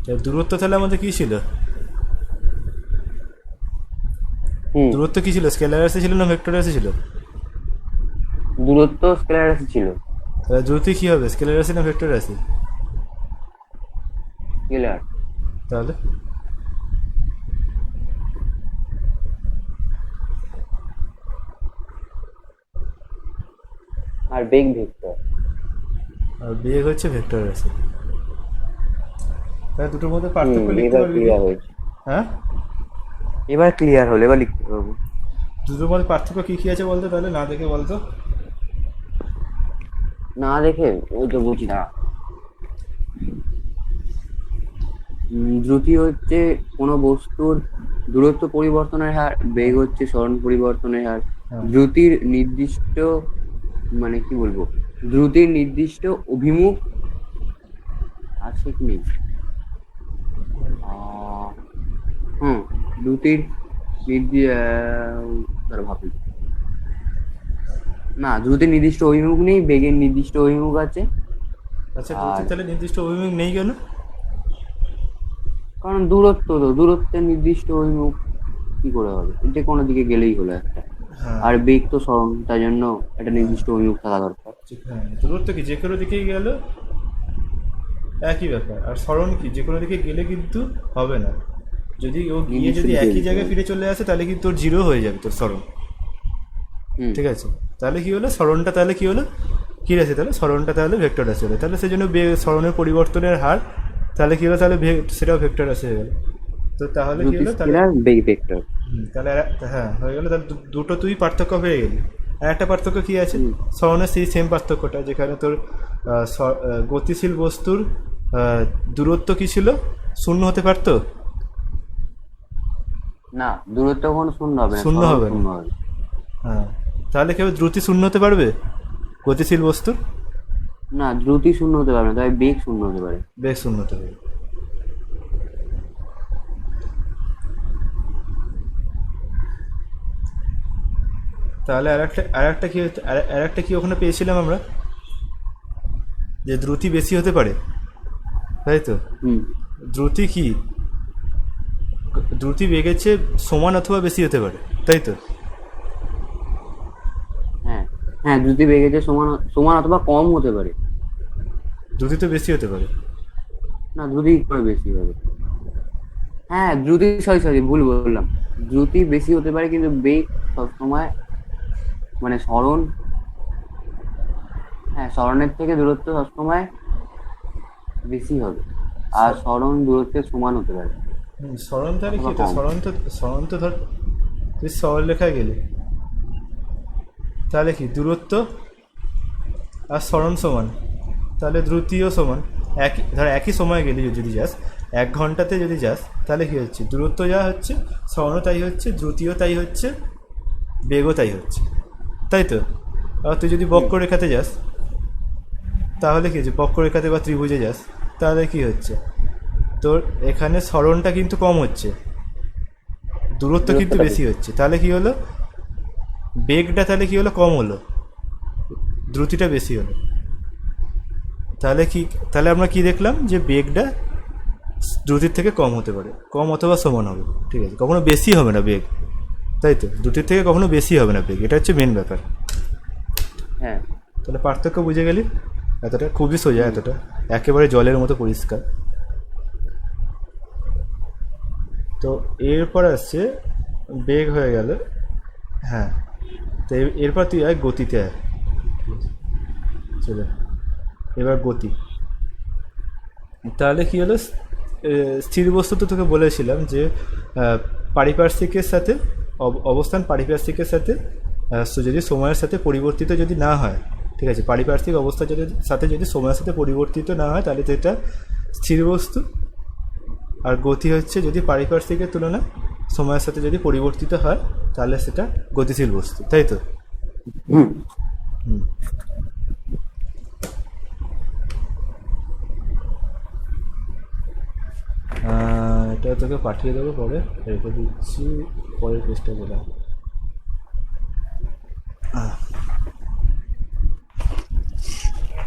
তা দূরত্ব তাহলে আমাদের কি ছিল? দূরত্ব কি ছিল? স্কেলার রাশি ছিল না ভেক্টর রাশি ছিল? দূরত্ব স্কেলার রাশি ছিল। তাহলে দ্রুতি কি হবে? স্কেলার রাশি না ভেক্টর রাশি? স্কেলার। তাহলে আর বেগ ভেক্টর। আর বেগ হচ্ছে ভেক্টর রাশি। তাহলে দুটোর মধ্যে পার্থক্য লিখতে এবার পারবি কি? ক্লিয়ার হয়েছে। হ্যাঁ, এবার ক্লিয়ার হলো, এবার লিখতে পারবো। দুটোর মধ্যে পার্থক্য কি কি আছে বলতো, তাহলে না দেখে বলতো। না দেখে ওই তো বুঝি না। দ্রুতি হচ্ছে কোনো বস্তুর দূরত্ব পরিবর্তনের হার, বেগ হচ্ছে সরণ পরিবর্তনের হার। হ্যাঁ। দ্রুতির নির্দিষ্ট মানে কি বলবো, দ্রুতির নির্দিষ্ট অভিমুখ আছে কি নেই? দ্রুতির ভাবি না, দ্রুতির নির্দিষ্ট অভিমুখ নেই, বেগের নির্দিষ্ট অভিমুখ আছে। আচ্ছা, দ্রুতির তাহলে নির্দিষ্ট অভিমুখ নেই কেন? কারণ দূরত্ব, তো দূরত্বের নির্দিষ্ট অভিমুখ কি করে হবে? যে কোনো দিকে গেলেই হলো একটা। হ্যাঁ, আর বেগ তো সরণ, তাই জন্য একটা নির্দিষ্ট অভিমুখ থাকা দরকার। হ্যাঁ, দূরত্ব কি যে কোনো দিকেই গেল একই ব্যাপার। আর সরণ কি যে কোনো দিকে গেলে কিন্তু হবে না। যদি ও গিয়ে নির্দিষ্ট যদি দিকে একই যেতে জায়গায় হবে। ফিরে চলে আসে তাহলে কিন্তু তোর জিরো হয়ে যাবে তোর সরণ। ঠিক আছে, তাহলে কি হলো সরণটা? তাহলে কি হলো? কি রাশি? তাহলে সরণটা তাহলে ভেক্টর রাশি হলো। তাহলে সেই জন্য সরণের পরিবর্তনের হার তাহলে কি হলো? তাহলে সেটাও ভেক্টর রাশি হয়ে গেল। তো তাহলে কি দ্রুতি হলো? তাহলে স্কেলার, বেগ ভেক্টর। তাহলে হ্যাঁ হয়ে গেল। তাহলে দুটো তুই পার্থক্য পেয়ে গেলি। আর একটা পার্থক্য কি আছে? সরণের সেই সেম পার্থক্যটা, যেখানে তোর গতিশীল বস্তুর দূরত্ব কি ছিল? শূন্য হতে পারতো? না, দূরত্ব কখনো শূন্য হবে না, শূন্য সরণ হবে না। শূন্য হবে। হ্যাঁ, তাহলে কেউ দ্রুতি শূন্য হতে পারবে গতিশীল বস্তুর? না, দ্রুতি শূন্য হতে পারবে না, তবে বেগ শূন্য হতে পারে। বেগ শূন্য হতে পারবে। তাহলে আর একটা কি ওখানে পেয়েছিলাম আমরা, যে দ্রুতি বেশি হতে পারে, তাই তো? দ্রুতি কি? দ্রুতি বেগের চেয়ে সমান অথবা বেশি হতে পারে, তাই তো? হ্যাঁ হ্যাঁ, দ্রুতি বেগের চেয়ে সমান সমান অথবা কম হতে পারে। দ্রুতি তো বেশি হতে পারে। না, দ্রুতি কি করে বেশি হবে? হ্যাঁ, দ্রুতি, সরি ভুল বললাম। দ্রুতি বেশি হতে পারে, কিন্তু বেগ সবসময় মানে সরণ, হ্যাঁ সরণের থেকে দূরত্ব সবসময় বেশি হবে। আর সরণ দূরত্বের সমান হতে পারে। সরণ তাহলে কি? অথবা তো কম। সরণ তো ধর তুই সরল রেখায় গেলি, তাহলে কি দূরত্ব আর সরণ সমান, তাহলে দ্রুতিও সমান। একই সময় গেলি যদি যাস, 1 ঘন্টাতে যদি যাস, তাহলে কি হচ্ছে? দূরত্ব যা হচ্ছে, সরণও তাই হচ্ছে, দ্রুতিও তাই হচ্ছে, বেগও তাই হচ্ছে, তাই তো? আর তুই যদি বক্ররেখাতে যাস, তাহলে কি হচ্ছে? বক্ররেখাতে বা ত্রিভুজে যাস, তাহলে কি হচ্ছে? তোর এখানে সরণটা কিন্তু কম হচ্ছে, দূরত্ব কিন্তু দূরত্বটা বেশি হচ্ছে। তাহলে কি হলো? বেগটা তাহলে কি হলো? কম হলো, দ্রুতিটা বেশি হলো। তাহলে আমরা কি দেখলাম? যে বেগটা দ্রুতির থেকে কম হতে পারে, কম অথবা সমান হবে। ঠিক আছে, কখনো বেশি হবে না বেগ, তাই তো? দ্রুতির থেকে কখনো বেশি হবে না বেগ, এটা হচ্ছে মেন ব্যাপার। হ্যাঁ, তাহলে পার্থক্য বুঝে গেলি? এতটা খুবই সোজা, এতটা একেবারে জলের মতো পরিষ্কার। তো এরপর আসছে বেগ হয়ে গেল। হ্যাঁ, তো এরপর তুই আয় গতিতে আয়। চলে এবার গতি। তাহলে কি হলো? স্থির বস্তু তো তোকে বলেছিলাম যে পারিপার্শ্বিকের সাথে অবস্থান পারিপার্শ্বিকের সাথে যদি সময়ের সাথে পরিবর্তিত যদি না হয়, ঠিক আছে, পারিপার্শ্বিক অবস্থা সাথে যদি সময়ের সাথে পরিবর্তিত না হয়, তাহলে সেটা স্থির বস্তু। আর গতি হচ্ছে যদি পারিপার্শ্বিকের তুলনায় সময়ের সাথে যদি পরিবর্তিত হয়, তাহলে সেটা গতিশীল বস্তু, তাই তো? তোকে পাঠিয়ে দেবো পরে, রেখে দিচ্ছি, পরের পেজটা গেলাম।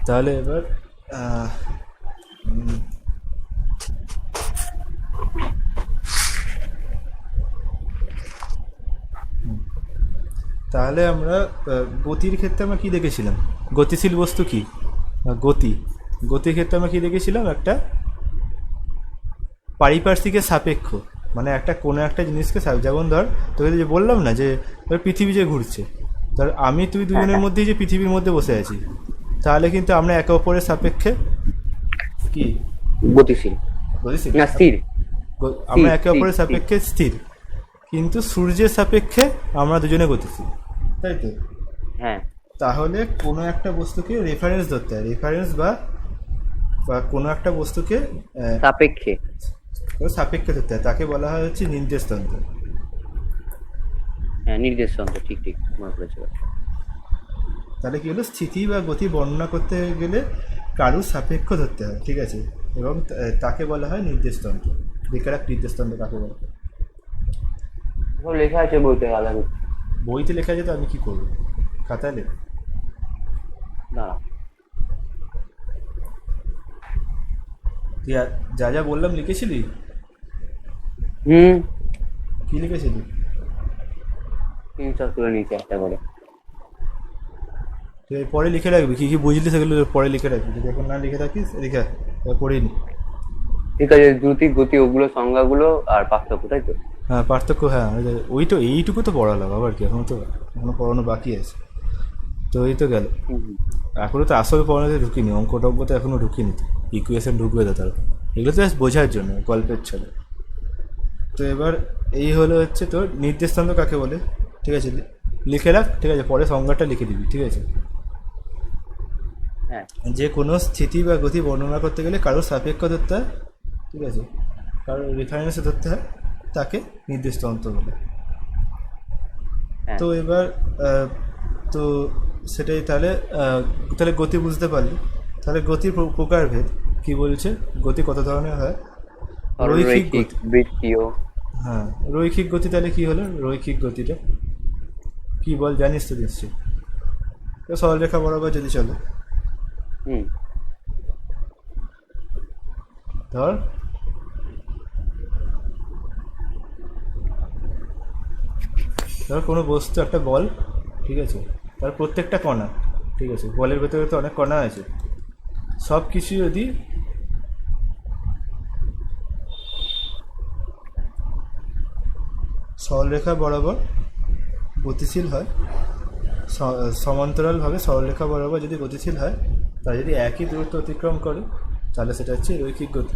তাহলে এবার তাহলে আমরা গতির ক্ষেত্রে আমরা কী দেখেছিলাম, গতিশীল বস্তু কি, গতির ক্ষেত্রে আমরা কী দেখেছিলাম, একটা পারিপার্শ্বিকের সাপেক্ষ, মানে একটা কোনো একটা জিনিসকে যেমন ধর তোকে যে বললাম না যে পৃথিবী যে ঘুরছে, ধর আমি তুই দুজনের মধ্যেই যে পৃথিবীর মধ্যে বসে আছি, তাহলে কিন্তু আমরা একে অপরের সাপেক্ষে কি গতিশীল না স্থির, আমরা একে অপরের সাপেক্ষে স্থির, কিন্তু সূর্যের সাপেক্ষে আমরা দুজনে গতিশীল, তাই তো? হ্যাঁ। তাহলে কোনো একটা বস্তুকে রেফারেন্স ধরতে হয়, রেফারেন্স বা কোনো একটা বস্তুকে সাপেক্ষে ধরতে হয়, তাকে বলা হয় হচ্ছে নির্দেশতন্ত্র। হ্যাঁ, নির্দেশতন্ত্র, ঠিক ঠিক মনে পড়েছে। তাহলে কি হলো, স্থিতি বা গতি বর্ণনা করতে গেলে কারুর সাপেক্ষ ধরতে হয়, ঠিক আছে, এবং তাকে বলা হয় নির্দেশতন্ত্র। বেকার নির্দেশতন্ত্র কাকে বলা হয়? লেখা আছে বইতে, আলাদা বইতে লেখা আছে, তো আমি কি করবো, খাতায় লেখ না। তুই যা যা বললাম লিখেছিলি? কি লিখেছিলি? স্ক্রিনশট তুলে নিয়েছি একটা করে। তুই পরে লিখে রাখবি, কী কী বুঝলি সেগুলো পরে লিখে রাখবি, যদি এখন না লিখে রাখিস লিখে পড়েই নি। ঠিক আছে, দ্রুতি গতি ওগুলো সংজ্ঞাগুলো আর পার্থক্য, তাই তো? হ্যাঁ পার্থক্য, হ্যাঁ ওই তো, এইটুকু তো পড়ালাম, আবার কি এখনো পড়ানো বাকি আছে, তো এই তো গেল। এখনও তো আসল পড়ানোতে ঢুকিনি, অঙ্ক টঙ্ক তো এখনও ঢুকিনি, তো ইকুয়েশন ঢুকবে তো তারপর, এগুলো তো জাস্ট বোঝার জন্য, গল্পের ছলে। তো এবার এই হলো হচ্ছে তোর নির্দেশতন্ত্র কাকে বলে, ঠিক আছে, লিখে রাখ, ঠিক আছে, পরে সংজ্ঞাটা লিখে দিবি, ঠিক আছে। হ্যাঁ। যে কোনো স্থিতি বা গতি বর্ণনা করতে গেলে কারোর সাপেক্ষ ধরতে হয়, ঠিক আছে, কারোর রেফারেন্সে ধরতে হয়, তাকে নির্দেশতন্ত্র বলে। তো এবার তো সেটাই, তাহলে গতি বুঝতে পারলি। তাহলে গতির প্রকারভেদ কি বলছে, গতি কত ধরনের হয়? রৈখিক গতি, বৃত্তীয়। হ্যাঁ, রৈখিক গতি। তাহলে কি হলো রৈখিক গতিটা, কি বল, জানিস তো নিশ্চয়ই? সরলরেখা বরাবর যদি চলে, ধর কোনো বস্তু, একটা বল, ঠিক আছে, তার প্রত্যেকটা কণা, ঠিক আছে, বলের ভেতরে তো অনেক কণা আছে, সব কিছু যদি সরলরেখা বরাবর গতিশীল হয়, সমান্তরালভাবে সরলরেখা বরাবর যদি গতিশীল হয়, তা যদি একই দূরত্ব অতিক্রম করে, তাহলে সেটা হচ্ছে রৈখিক গতি।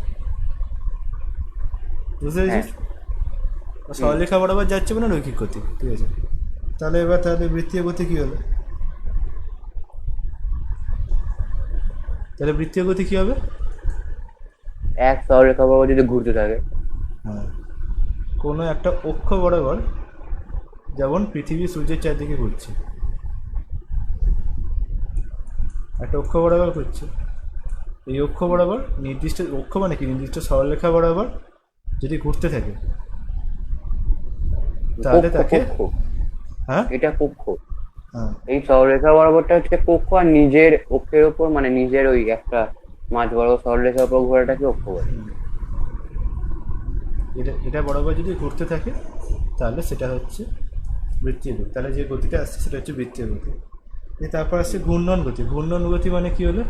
বুঝতে পেরেছিস? সরলরেখা বরাবর যাচ্ছে মানে রৈখিক গতি, ঠিক আছে। তাহলে এবার বৃত্তীয় গতি কি হলো? তাহলে বৃত্তীয় গতি কি হবে? এক সরলরেখা বরাবর যদি ঘুরতে থাকে, হ্যাঁ, কোনো একটা অক্ষ বরাবর, যেমন পৃথিবী সূর্যের চারদিকে ঘুরছে, একটা অক্ষ বরাবর ঘুরছে, এই অক্ষ বরাবর নির্দিষ্ট অক্ষ মানে কি, নির্দিষ্ট সরলরেখা বরাবর যদি ঘুরতে থাকে, তাহলে তাকে, হ্যাঁ এটা কক্ষ, এই সরলরেখা বরাবরটা হচ্ছে কক্ষ, আর নিজের অক্ষের উপর, মানে নিজের ওই একটা মাঝ বরাবর সরলরেখার উপর ঘোরাটাকে অক্ষ বলে। এটা বরাবর যদি ঘুরতে থাকে, তাহলে সেটা হচ্ছে বৃত্তীয় গতি। তাহলে যে গতিটা আসছে সেটা হচ্ছে বৃত্তীয় গতি। তারপর আসছে ঘূর্ণন গতি। ঘূর্ণন গতি মানে কি হলো,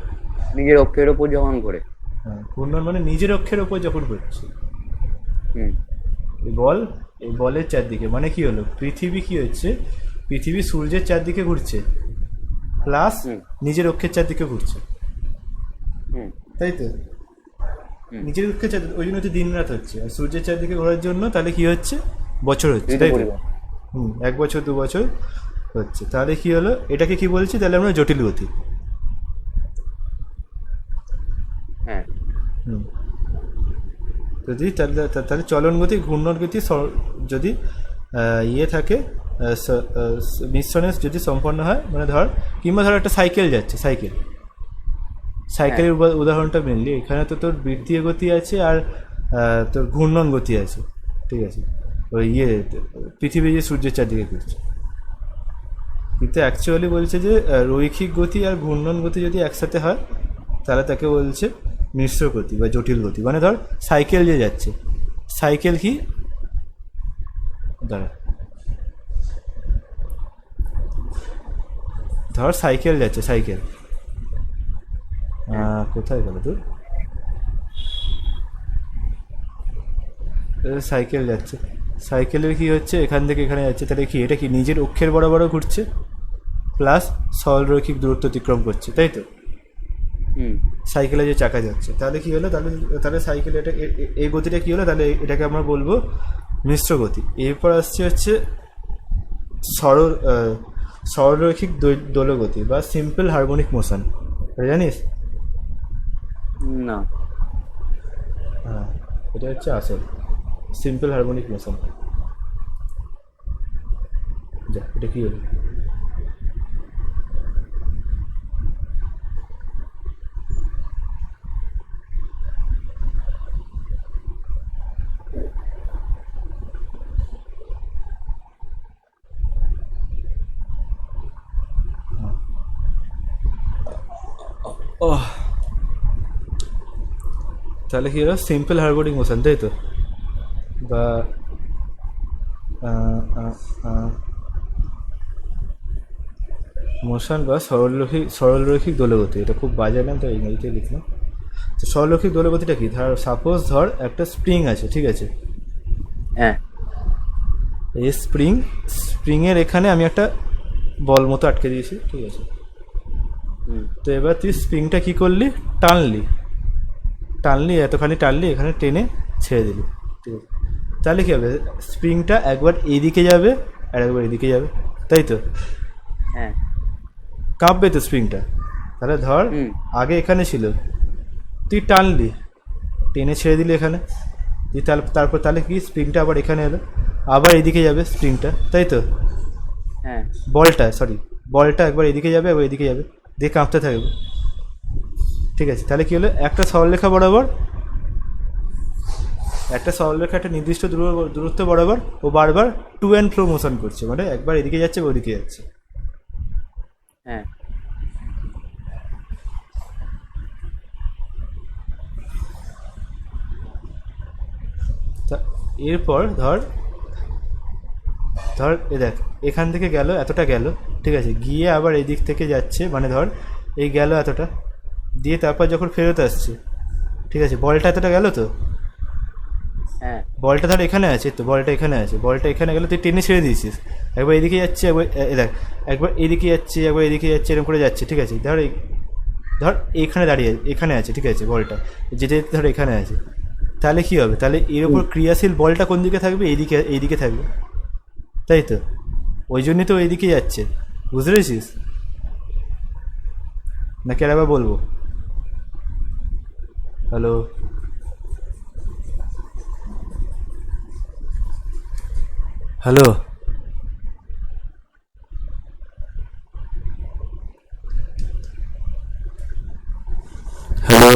নিজের অক্ষের ওপর যখন ঘোরে। হ্যাঁ, ঘূর্ণন মানে নিজের অক্ষের ওপর যখন ঘুরছে, এই বলের চারদিকে, মানে কি হলো, পৃথিবী কি হচ্ছে, পৃথিবী সূর্যের চারদিকে ঘুরছে, প্লাস নিজের অক্ষের চারদিকে ঘুরছে, তাই তো? নিজের অক্ষের চারদিকে, ওই জন্য হচ্ছে দিন রাত হচ্ছে, আর সূর্যের চারদিকে ঘোরার জন্য তাহলে কি হচ্ছে, বছর হচ্ছে, তাই তো? 1 বছর 2 বছর হচ্ছে। তাহলে কি হলো, এটাকে কি বলছি, তাহলে আমরা জটিল গতি। হ্যাঁ, যদি তাহলে চলন গতি, ঘূর্ণন গতি যদি ইয়ে থাকে, মিশ্রণে যদি সম্পন্ন হয়, মানে ধর, কিংবা ধর একটা সাইকেল যাচ্ছে, সাইকেলের উদাহরণটা মেনলি, এখানে তো তোর বৃত্তীয় গতি আছে আর তোর ঘূর্ণন গতি আছে। ঠিক আছে, ওই পৃথিবী যে সূর্যের চারদিকে ঘুরছে। কিন্তু অ্যাকচুয়ালি বলছে যে রৈখিক গতি আর ঘূর্ণন গতি যদি একসাথে হয় তাহলে তাকে বলছে মিশ্র গতি বা জটিল গতি। মানে ধর সাইকেল যে যাচ্ছে, সাইকেল কি দাঁড়া, ধর সাইকেল যাচ্ছে, সাইকেল কোথায় গেল তোর, সাইকেল যাচ্ছে, সাইকেলের কি হচ্ছে এখান থেকে এখানে যাচ্ছে, তাহলে কি এটা কি নিজের অক্ষের বরাবরও ঘুরছে প্লাস সরলরৈখিক দূরত্ব অতিক্রম করছে, তাই তো? সাইকেলে যে চাকা যাচ্ছে, তাহলে কি হলো, তাহলে তাহলে সাইকেল এটা এই গতিটা কি হলো, তাহলে এটাকে আমরা বলবো মিশ্র গতি। এরপর আসছে হচ্ছে সরল সরলরৈখিক দোলগতি বা সিম্পল হারমোনিক মোশন, জানিস? না। হ্যাঁ, এটা হচ্ছে আসল সিম্পল হারমোনিক মোশন। যা, এটা কি হলো? তাহলে কি হলো, সিম্পল হারমোনিক মোশন, তাই তো? বা মোশন বা সরলরৈখিক দোলগতি, এটা খুব বাজে নাম, তো ইংরেজিতে লিখলাম। তো সরলরৈখিক দোলগতিটা কি, সাপোজ ধর একটা স্প্রিং আছে, ঠিক আছে? হ্যাঁ। এই স্প্রিংয়ের এখানে আমি একটা বল মতো আটকে দিয়েছি, ঠিক আছে? তো এবার তুই স্প্রিংটা কি করলি, টানলি এতখানি টানলি, এখানে টেনে ছেড়ে দিলি, ঠিক আছে? তাহলে কী হবে, স্প্রিংটা একবার এইদিকে যাবে আর একবার এদিকে যাবে, তাই তো? হ্যাঁ। কাঁপবে তো স্প্রিংটা। তাহলে ধর আগে এখানে ছিল, তুই টানলি, টেনে ছেড়ে দিলি এখানে, তুই তারপর তাহলে কি স্প্রিংটা আবার এখানে এলো, আবার এদিকে যাবে স্প্রিংটা, তাই তো? হ্যাঁ। বলটা একবার এদিকে যাবে একবার এদিকে যাবে, দিয়ে কাঁপতে থাকবে, ঠিক আছে? তাহলে কি হলো, একটা সরলরেখা বরাবর, একটা নির্দিষ্ট দূরত্ব বরাবর ও বারবার টু অ্যান্ড ফ্লো মোশন করছে, মানে একবার এদিকে যাচ্ছে ওদিকে যাচ্ছে। হ্যাঁ। তা এরপর ধর এ দেখ, এখান থেকে গেল, এতটা গেল, ঠিক আছে? গিয়ে আবার এই দিক থেকে যাচ্ছে, মানে ধর এই গেল এতটা, দিয়ে তারপর যখন ফেরত আসছে, ঠিক আছে? বলটা এতটা গেল তো, হ্যাঁ। বলটা ধর এখানে আছে, তো বলটা এখানে আছে, বলটা এখানে গেল, তুই টেনে ছেড়ে দিয়েছিস, একবার এদিকে যাচ্ছে একবার দেখ, একবার এদিকে যাচ্ছে একবার এদিকে যাচ্ছে, এরকম করে যাচ্ছে, ঠিক আছে? ধর এইখানে দাঁড়িয়ে এখানে আছে, ঠিক আছে? বলটা যেতে যেতে ধর এখানে আছে, তাহলে কি হবে, তাহলে এর উপর ক্রিয়াশীল বলটা কোন দিকে থাকবে, এইদিকে থাকবে, তাই তো? ওই জন্যই তো এইদিকে যাচ্ছে, বুঝতে পেরেছিস নাকি আর একবার বলবো? Hello, hello, hello,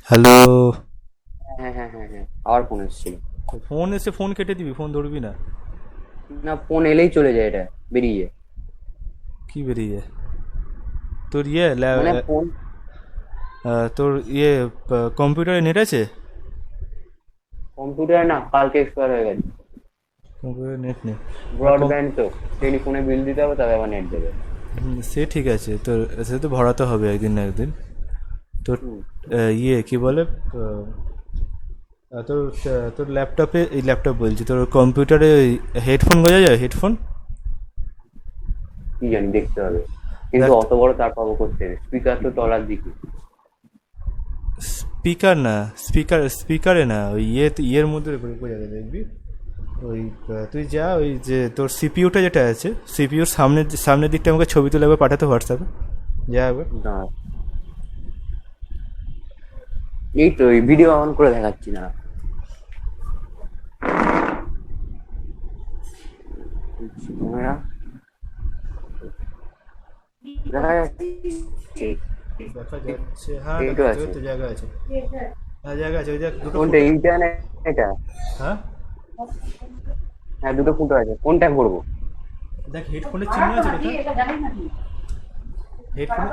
hello. হ্যাঁ। হ্যাঁ। হ্যাঁ। হ্যাঁ। আবার ফোন এসেছিল। ফোন এসে ফোন কেটে দিবি, ফোন ধরবি না। না, ফোন এলেই চলে যায়, এটা বেরিয়ে যায়। কি বেরিয়ে? তোর মানে ফোন তোর কম্পিউটারে নেট আছে? কম্পিউটার না, কালকে এক্সপায়ার হয়ে গেছে। কম্পিউটারে নেট নেই? ব্রডব্যান্ড তো, টেলিফোনে বিল দিতে হবে, তবে আবার নেট দেবে। সে ঠিক আছে, তোর সে তো ভরাতে হবে একদিন না একদিন। তোর কি বলে, তোর তোর ল্যাপটপে, এই ল্যাপটপ বলছি, তোর কম্পিউটারে হেডফোন বোঝা যায়, হেডফোন? কি জানি, দেখতে হবে। কিন্তু অত বড় তার পাবো করতে, স্পিকার তো তলার দিকে। স্পিকারে না, ওই ইয়ের মধ্যে বোঝা যায়, দেখবি? ওই তুই যা, ওই যে তোর সিপিইউটা যেটা আছে, সিপিইউর সামনের দিকটা আমাকে ছবি তুলে একবার পাঠাতে হোয়াটসঅ্যাপে, যা একবার। না, এই তো এই ভিডিও অন করে দেখাচ্ছি না। দেখা যাচ্ছে? দেখা যাচ্ছে, হ্যাঁ এই তো দেখা যাচ্ছে, আছে। ওই তো জায়গা আছে, হ্যাঁ জায়গা আছে, ওই দেখ দুটো কোনটা, ফুটো। এইটা না এটা? হ্যাঁ হ্যাঁ, দুটো ফুটো আছে, কোনটা করবো? দেখ হেডফোনের চিহ্ন আছে কোথায়, হেডফোনের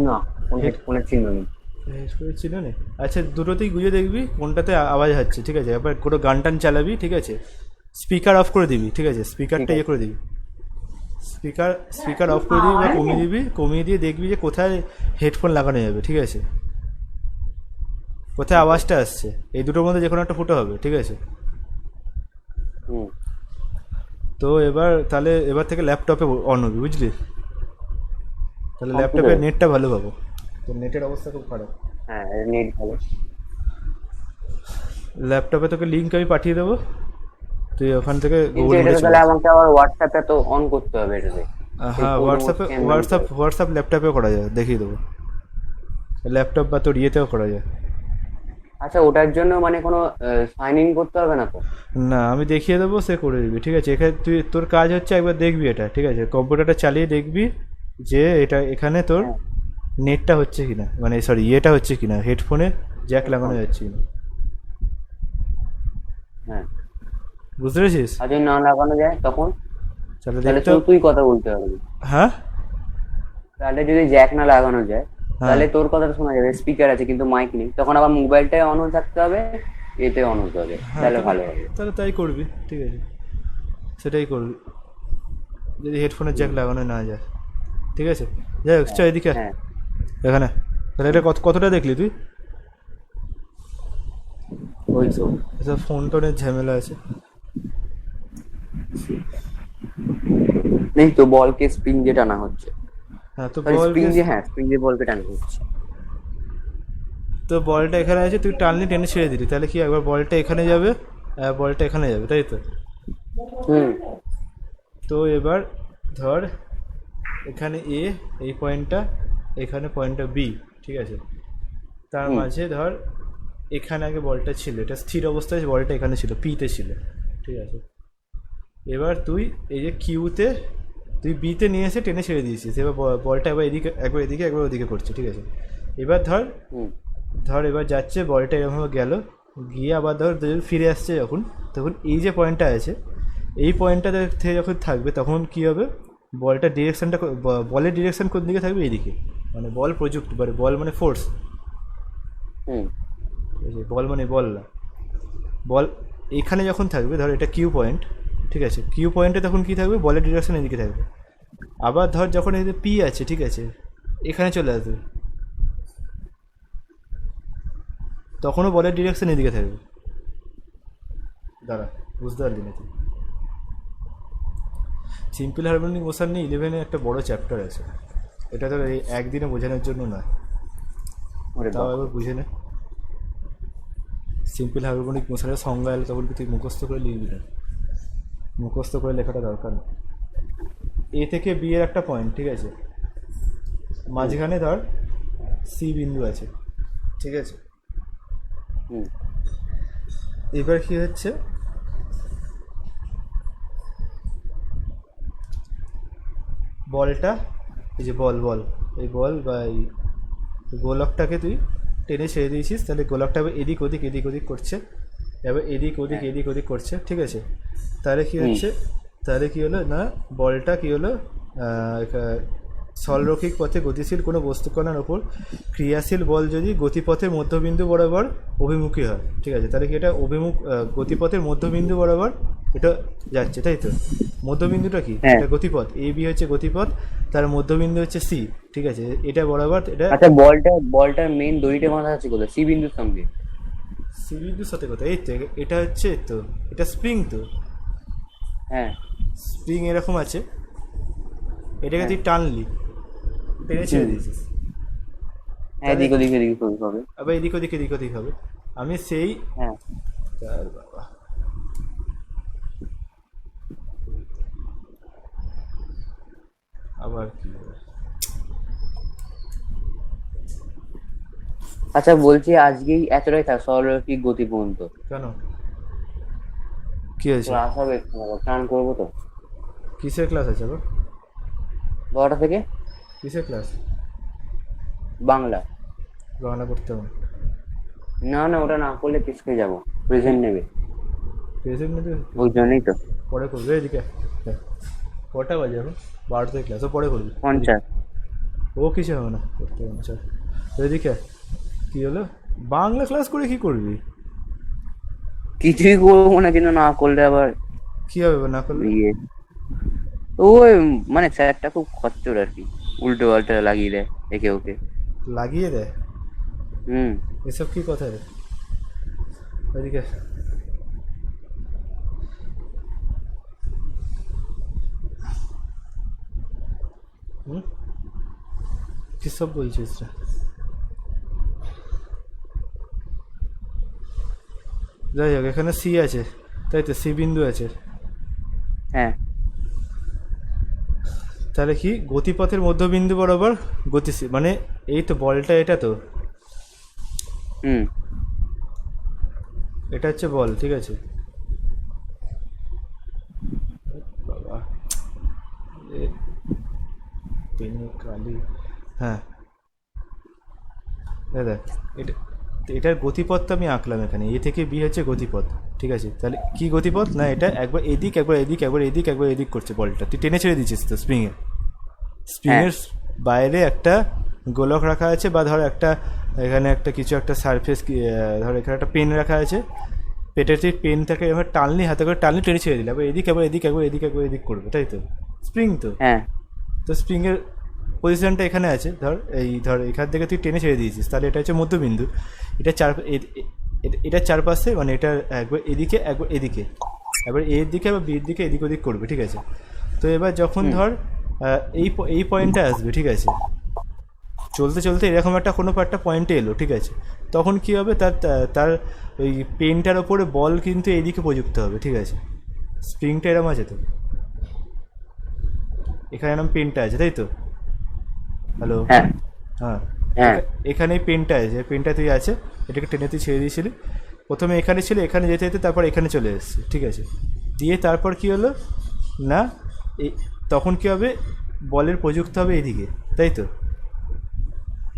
না, কোন হেড হেডফোনের চিহ্ন নেই। হেডফোনের চিহ্ন নেই। আচ্ছা দুটোতেই গুঁজে দেখবি কোনটাতে আওয়াজ হচ্ছে, ঠিক আছে? এবার কোনো গান টান চালাবি, ঠিক আছে? স্পিকার অফ করে দিবি, ঠিক আছে? ঠিক স্পিকারটা ইয়ে আছে। করে দিবি, স্পিকার স্পিকার অফ করে দিবি বা কমিয়ে দিবি, কমিয়ে দিয়ে দেখবি যে কোথায় হেডফোন লাগানো যাবে, ঠিক আছে? কোথায় ঠিক আছে। আওয়াজটা আসছে, এই দুটোর মধ্যে যে কোনো একটা ফুটো হবে, ঠিক আছে? হুম। তো এবার তাহলে এবার থেকে ল্যাপটপে অন হবি, বুঝলি? তাহলে ল্যাপটপে কম্পিউটার। নেটটা ভালো পাবো, তো নেটের অবস্থা খুব খারাপ। হ্যাঁ, নেট ভালো। ল্যাপটপে তোকে লিঙ্ক আমি পাঠিয়ে দেবো, তুই ওখান থেকে কিন্তু গুগল মিটে এটাতে চলে তাহলে আস। আমাকে আবার হোয়াটসঅ্যাপে তো অন করতে হবে এটাতে। সেই হ্যাঁ পুরো হোয়াটসঅ্যাপে, স্ক্যান দিতে হোয়াটসঅ্যাপ হবে। হোয়াটসঅ্যাপ ল্যাপটপেও করা যায়, দেখিয়ে দেবো। ল্যাপটপ বা তোর ইয়েতেও করা যায়। আচ্ছা, ওটার জন্য মানে কোনো সাইন ইন করতে হবে না তো? না আমি দেখিয়ে দেবো, সে করে দিবি, ঠিক আছে? এখানে তুই তোর কাজ হচ্ছে একবার দেখবি এটা, ঠিক আছে? কম্পিউটারটা চালিয়ে দেখবি যে এটা এখানে তোর হ্যাঁ। নেটটা হচ্ছে কিনা, মানে সরি ইয়েটা হচ্ছে কিনা, হেডফোনে জ্যাক লাগানো হেডফোন। যাচ্ছে কিনা, হ্যাঁ। বুঝতে পেরেছিস? আর যদি না লাগানো যায় তখন? তাহলে তাহলে দেখতে শুধু তুই কথা বলতে পারবি। হ্যাঁ তাহলে যদি জ্যাক না লাগানো যায়, হ্যাঁ তাহলে তোর কথাটা শোনা যাবে, স্পিকার আছে কিন্তু মাইক নেই, তখন আবার মোবাইলটাই অন থাকতে হবে, এতে অন হতে হবে, হ্যাঁ তাহলে তাহলে ভালো হবে। তাহলে তাই করবি, ঠিক আছে? সেটাই করবি যদি হেডফোনের জ্যাক হুম। লাগানো না যায়, ঠিক আছে? যাই হোক চ হ্যাঁ। এদিকে আয়, হ্যাঁ। এখানে। তাহলে এটা কতটা দেখলি তুই? ওই তো। এসব এসব ফোন টোনের ঝামেলা আছে। নেই তো, বলকে স্প্রিং দিয়ে টানা হচ্ছে। হ্যাঁ তো সরি, স্প্রিং বলকে, দিয়ে, হ্যাঁ স্প্রিং দিয়ে বলকে টানা হচ্ছে। তো বলটা এখানে আছে, তুই টানলি টেনে ছেড়ে দিলি, তাহলে কি একবার বলটা এখানে যাবে আর বলটা এখানে যাবে, তাই তো? হুম। তো এবার ধর এখানে এ, এই পয়েন্টটা, এখানে পয়েন্টটা বি, ঠিক আছে? তার হুম। মাঝে ধর এখানে আগে বলটা ছিল, এটা স্থির অবস্থায় বলটা এখানে ছিল, পিতে ছিল, ঠিক আছে? এবার তুই এই যে কিউতে তুই বিতে নিয়ে এসে টেনে ছেড়ে দিয়েছিস, এবার বলটা এবার এদিকে, একবার এদিকে একবার ওদিকে করছে, ঠিক আছে? এবার ধর হুম। ধর এবার যাচ্ছে বলটা এরকমভাবে গেল, গিয়ে আবার ধর ফিরে আসছে যখন, তখন এই যে পয়েন্টটা আছে, এই পয়েন্টটা থেকে যখন থাকবে তখন কী হবে, বলটা ডিরেকশানটা, বলের ডিরেকশান কোন দিকে থাকবে? এইদিকে, মানে বল প্রযুক্ত, মানে বল মানে ফোর্স, হুম। এই যে বল মানে বল না, বল এখানে যখন থাকবে, ধর এটা কিউ পয়েন্ট, ঠিক আছে? কিউ পয়েন্টে তখন কী থাকবে, বলের ডিরেকশন এদিকে থাকবে। আবার ধর যখন এই যে পি আছে, ঠিক আছে, এখানে চলে আসবে, তখনও বলের ডিরেকশন এদিকে থাকবে। দাঁড়া, বুঝতে পারলি না তুই? সিম্পল হারমোনিক মোশন নিয়ে 11-এ একটা বড় চ্যাপ্টার আছে, এটা তোর এই একদিনে বোঝানোর জন্য নয়, ওরে তাও বাবা। একবার বুঝে নে। সিম্পল হারমোনিক মোশনের সংজ্ঞা এলে তখন কি তুই মুখস্থ করে লিখবি না, মুখস্থ করে লেখাটা দরকার নেই। এ থেকে বি এর একটা পয়েন্ট, ঠিক আছে? হুম। মাঝখানে ধর সি বিন্দু আছে, ঠিক আছে? হুম। এবার কি হচ্ছে, বলটা, এই যে বল বল এই বল বা এই গোলকটাকে তুই টেনে ছেড়ে দিয়েছিস, তাহলে গোলকটা এবার এদিক ওদিক এদিক ওদিক করছে, এবার এদিক ওদিক হ্যাঁ। এদিক ওদিক করছে, ঠিক আছে? তাহলে কি হুম। হচ্ছে, তাহলে কি হলো না, বলটা কি হলো, সরলরৈখিক পথে গতিশীল কোনো বস্তুকণার ওপর ক্রিয়াশীল বল যদি গতিপথের মধ্যবিন্দু বরাবর অভিমুখী হয়, ঠিক আছে? তাহলে কি এটা অভিমুখ, গতিপথের মধ্যবিন্দু বরাবর এটা যাচ্ছে, তাই তো? মধ্যবিন্দুটা কি? হ্যাঁ। এটা গতিপথ, এ বি হচ্ছে গতিপথ, তার মধ্যবিন্দু হচ্ছে সি, ঠিক আছে? এটা বরাবর এটা আচ্ছা, বলটার মেইন দড়িটা বাঁধা আছে কোথায়? সি বিন্দুর সঙ্গে? সি বিন্দুর সাথে কথা, এই তো এটা হচ্ছে তো, এটা স্প্রিং তো, হ্যাঁ। স্প্রিং এরকম আছে, এটাকে হ্যাঁ। তুই টানলি, টেনে ছেড়ে হুম। দিয়েছিস, হ্যাঁ, তাহলে এদিক ওদিক এদিক ওদিক হবে। আবার এদিক ওদিক এদিক ওদিক হবে। আমি সেই, হ্যাঁ। তার বাবা, আবার কি হবে? আচ্ছা, বলছি আজকেই এতটাই থাক, সরলরৈখিক গতি পর্যন্ত। কেন, কি হয়েছে? ক্লাস হবে, স্নান করবো তো কিসের ক্লাস আছে আবার? 12টা থেকে। কিসের ক্লাস? বাংলা। বাংলা করতে হবে? না না, ওটা না করলে পিছকে যাবো, প্রেজেন্ট নেবে, প্রেজেন্ট নেবে? ওই জন্যই তো। পরে করবে এদিকে। দেখ, কটা বাজে এখন? 12 থেকে ক্লাস, ও পরে করবি। 50। ও কিছু হবে না, করতে হবে না, চল। তো এদিকে কী হলো, বাংলা ক্লাস করে কি করবি? কিছুই করবো না, কিন্তু না করলে আবার কী হবে না করলে? ইয়ে, ওই মানে স্যারটা খুব খচ্চর আর কি, উল্টো পাল্টা লাগিয়ে দেয় একে ওকে। লাগিয়ে দেয়? হুম। এসব কি কথা রে? এদিকে হুম, কী সব বলছিস রে? যাই হোক, এখানে সি আছে, তাই তো? সি বিন্দু আছে, হ্যাঁ। তাহলে কি গতিপথের মধ্যবিন্দু বরাবর গতিশীল, মানে এই তো বলটা, এটা তো, হুম। এটা হচ্ছে বল, ঠিক আছে? বাবা, পেনে কালি। হ্যাঁ, দাদা, এটা, এটার গতিপথটা আমি আঁকলাম এখানে, এ থেকে বি হচ্ছে গতিপথ, ঠিক আছে? তাহলে কি গতিপথ না, এটা একবার এদিক একবার এদিক একবার এদিক একবার এদিক করছে বলটা, তুই টেনে ছেড়ে দিচ্ছিস তো স্প্রিংয়ে। স্প্রিংয়ের বাইরে একটা গোলক রাখা আছে, বা ধর একটা এখানে একটা কিছু একটা সারফেস, ধর এখানে একটা পেন রাখা আছে, পেটের যে পেনটাকে এবার টানলি, হাতে করে টানলি, টেনে ছেড়ে দিলে আবার এদিক একবার এদিক একবার এদিক একবার এদিক করবে, তাই তো? স্প্রিং তো। হ্যাঁ। তো স্প্রিংয়ের পজিশনটা এখানে আছে, ধর এখান থেকে তুই টেনে ছেড়ে দিয়েছিস, তাহলে এটা হচ্ছে মধ্যবিন্দু। এটা এটার চারপাশে, মানে এটা একবার এদিকে একবার এদিকে, একবার এর দিকে আবার বির দিকে এদিক ওদিক করবে, ঠিক আছে? তো এবার যখন ধর এই পয়েন্টটা আসবে, ঠিক আছে, চলতে চলতে এরকম একটা কোনো একটা পয়েন্টে এলো, ঠিক আছে? তখন কি হবে, তার তার ওই পেনটার ওপরে বল কিন্তু এইদিকে প্রযুক্ত হবে, ঠিক আছে? স্প্রিংটা এরকম আছে তো, এখানে এরকম পেনটা আছে, তাই তো? হ্যালো? হ্যাঁ। হ্যাঁ, হ্যাঁ। এখানে পেনটা আছে, পেনটা তুই আছে, এটাকে টেনে তুই ছেড়ে দিয়েছিলি, প্রথমে এখানে ছিল, এখানে যেতে যেতে তারপর এখানে চলে এসেছে, ঠিক আছে? দিয়ে তারপর কি হলো না, তখন কি হবে, বলের প্রযুক্ত হবে এদিকে, তাই তো?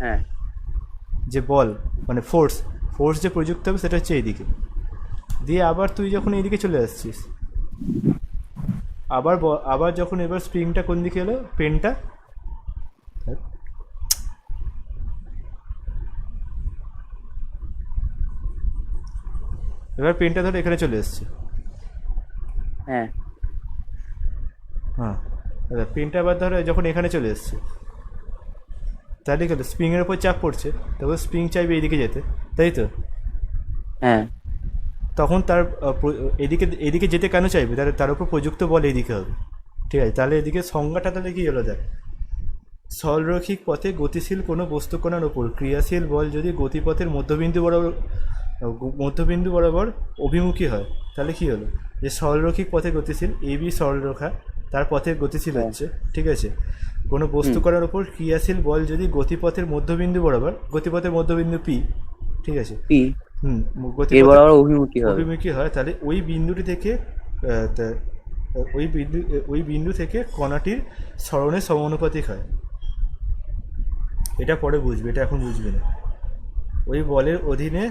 হ্যাঁ। যে বল মানে ফোর্স, ফোর্স যে প্রযুক্ত হবে সেটা হচ্ছে এইদিকে। দিয়ে আবার তুই যখন এইদিকে চলে আসছিস, আবার যখন এবার স্প্রিংটা কোন দিকে এলো, পেনটা, এবার পেনটা ধর এখানে চলে এসছে। হ্যাঁ। হ্যাঁ, পেনটা আবার ধর যখন এখানে চলে এসছে, তাহলে কি হলো, স্প্রিংয়ের ওপর চাপ পড়ছে, তারপর স্প্রিং চাইবে এদিকে যেতে, তাই তো? হ্যাঁ। তখন তার এদিকে এদিকে যেতে কেন চাইবে, তার উপর প্রযুক্ত বল এদিকে হবে, ঠিক আছে? তাহলে এদিকে সংজ্ঞাটা তাহলে কি হলো, দেখ, সরলরৈখিক পথে গতিশীল কোনো বস্তুকণার ওপর ক্রিয়াশীল বল যদি গতিপথের মধ্যবিন্দু বরাবর অভিমুখী হয়, তাহলে কি হলো, যে সরলরৈখিক পথে গতিশীল এবি সরলরেখা, তার পথে গতিশীল হচ্ছে, ঠিক আছে? কোনো বস্তুকণার ওপর ক্রিয়াশীল বল যদি গতিপথের মধ্যবিন্দু বরাবর, গতিপথের মধ্যবিন্দু পি, ঠিক আছে? পি এর বরাবর অভিমুখী হয়, তাহলে ওই বিন্দুটি থেকে ওই বিন্দু থেকে কণাটির সরণের সমানুপাতিক হয়। এটা পরে বুঝবে, এটা এখন বুঝবে না। ওই বলের অধীনে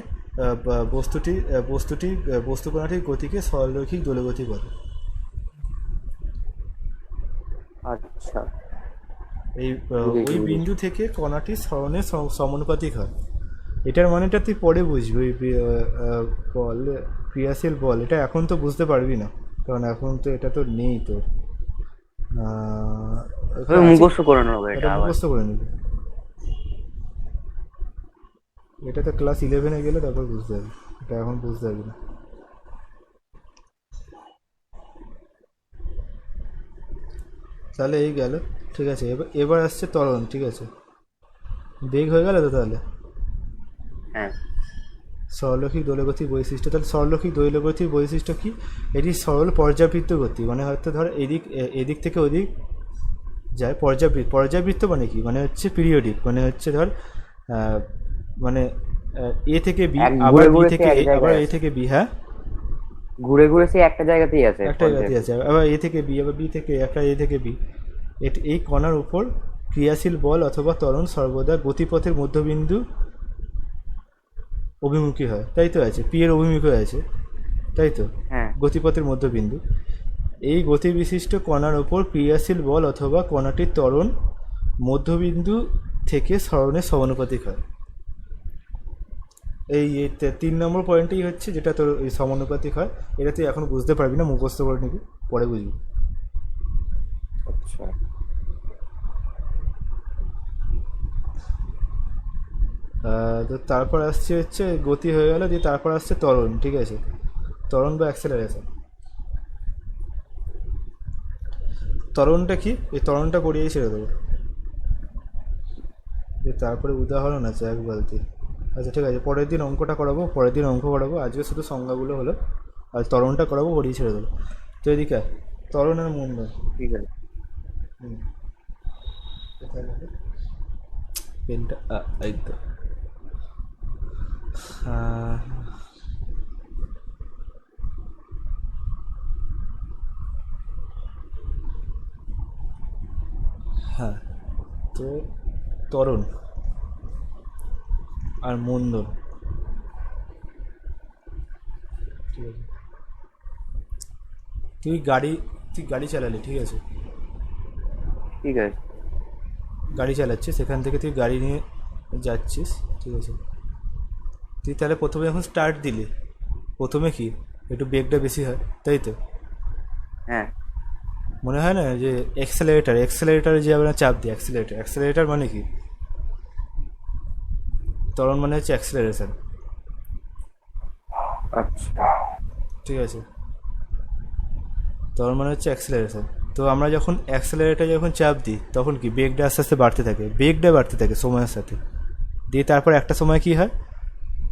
বস্তুকণাটির গতিকে সরলরৈখিক দোলগতি বলে। আচ্ছা। ওই বিন্দু থেকে কণাটির সরণের সমানুপাতিক হয়। এটার মানেটা তুই পরে বুঝবি। ওই বল, ক্রিয়াশীল বল, এটা এখন তো বুঝতে পারবি না, কারণ এখন তো এটা তো নেই তোর। মুখস্থ করে নেবো, এটা মুখস্থ করে নিবি। এটা তো ক্লাস 11-এ গেলে তারপর বুঝতে পারবি, এটা এখন বুঝতে পারবি না। তাহলে এই গেল, ঠিক আছে? এবার আসছে ত্বরণ, ঠিক আছে? বেগ হয়ে গেল তো তাহলে। হ্যাঁ। সরলরৈখিক দোলগতির বৈশিষ্ট্য, তাহলে সরলরৈখিক দোলগতির বৈশিষ্ট্য কি? এটি সরল পর্যাবৃত্ত গতি, মানে হয়তো ধর এদিক থেকে ওদিক যায়। পর্যাবৃত্ত মানে কি, মানে হচ্ছে পিরিয়ডিক, মানে হচ্ছে ধর মানে এ থেকে বি, আবার বি থেকে এ, আবার এ থেকে বি। হ্যাঁ, ঘুরে ঘুরে সেই একটা জায়গাতেই আছে, একটা জায়গাতেই আছে, আবার এ থেকে বি, আবার বি থেকে একটা, এ থেকে বি। এই কণার উপর ক্রিয়াশীল বল অথবা ত্বরণ সর্বদা গতিপথের মধ্যবিন্দু অভিমুখী হয়, তাই তো আছে, পি এর অভিমুখী আছে, তাই তো, হ্যাঁ গতিপথের মধ্যবিন্দু। এই গতিবিশিষ্ট কণার ওপর ক্রিয়াশীল বল অথবা কণাটির ত্বরণ মধ্যবিন্দু থেকে সরণের সমানুপাতিক হয়। এই 3 নম্বর পয়েন্টই হচ্ছে যেটা তোর এই সমানুপাতিক হয়। এটা তুই এখন বুঝতে পারবি না, মুখস্থ করে নিবি, পরে বুঝবি। আচ্ছা তো তারপর আসছে হচ্ছে গতি হয়ে গেল, দিয়ে তারপর আসছে ত্বরণ, ঠিক আছে, ত্বরণ বা অ্যাক্সেলারেশন। ত্বরণটা কি, এই ত্বরণটা করিয়েই ছেড়ে দেবো। তারপরে উদাহরণ আছে 1 বালতি। আচ্ছা ঠিক আছে, পরের দিন অঙ্কটা করাবো, পরের দিন অঙ্ক করাবো, আজকে শুধু সংজ্ঞাগুলো হলো, আর ত্বরণটা করাবো, করিয়ে ছেড়ে দেবো। তো এদিকে ত্বরণ আর মন্দন। ঠিক আছে। পেনটা এই তো হ্যাঁ, তো ত্বরণ আর মন্দন, ঠিক আছে। তুই গাড়ি চালালি, ঠিক আছে, ঠিক আছে। গাড়ি চালাচ্ছিস, সেখান থেকে তুই গাড়ি নিয়ে যাচ্ছিস, ঠিক আছে। তুই তাহলে প্রথমে যখন স্টার্ট দিলি, প্রথমে কি একটু ব্রেকটা বেশি হয়, তাই তো, হ্যাঁ মনে হয় না যে এক্সেলারেটারে যে আমরা চাপ দিই, অ্যাক্সেলারেটার মানে কি, ত্বরণ মানে হচ্ছে অ্যাক্সেলারেশন, আচ্ছা ঠিক আছে, ত্বরণ মানে হচ্ছে অ্যাক্সেলারেশন। তো আমরা যখন অ্যাক্সেলারেটার যখন চাপ দিই তখন কি ব্রেকটা আস্তে আস্তে বাড়তে থাকে, বাড়তে থাকে সময়ের সাথে। দিয়ে তারপর একটা সময় কি হয়,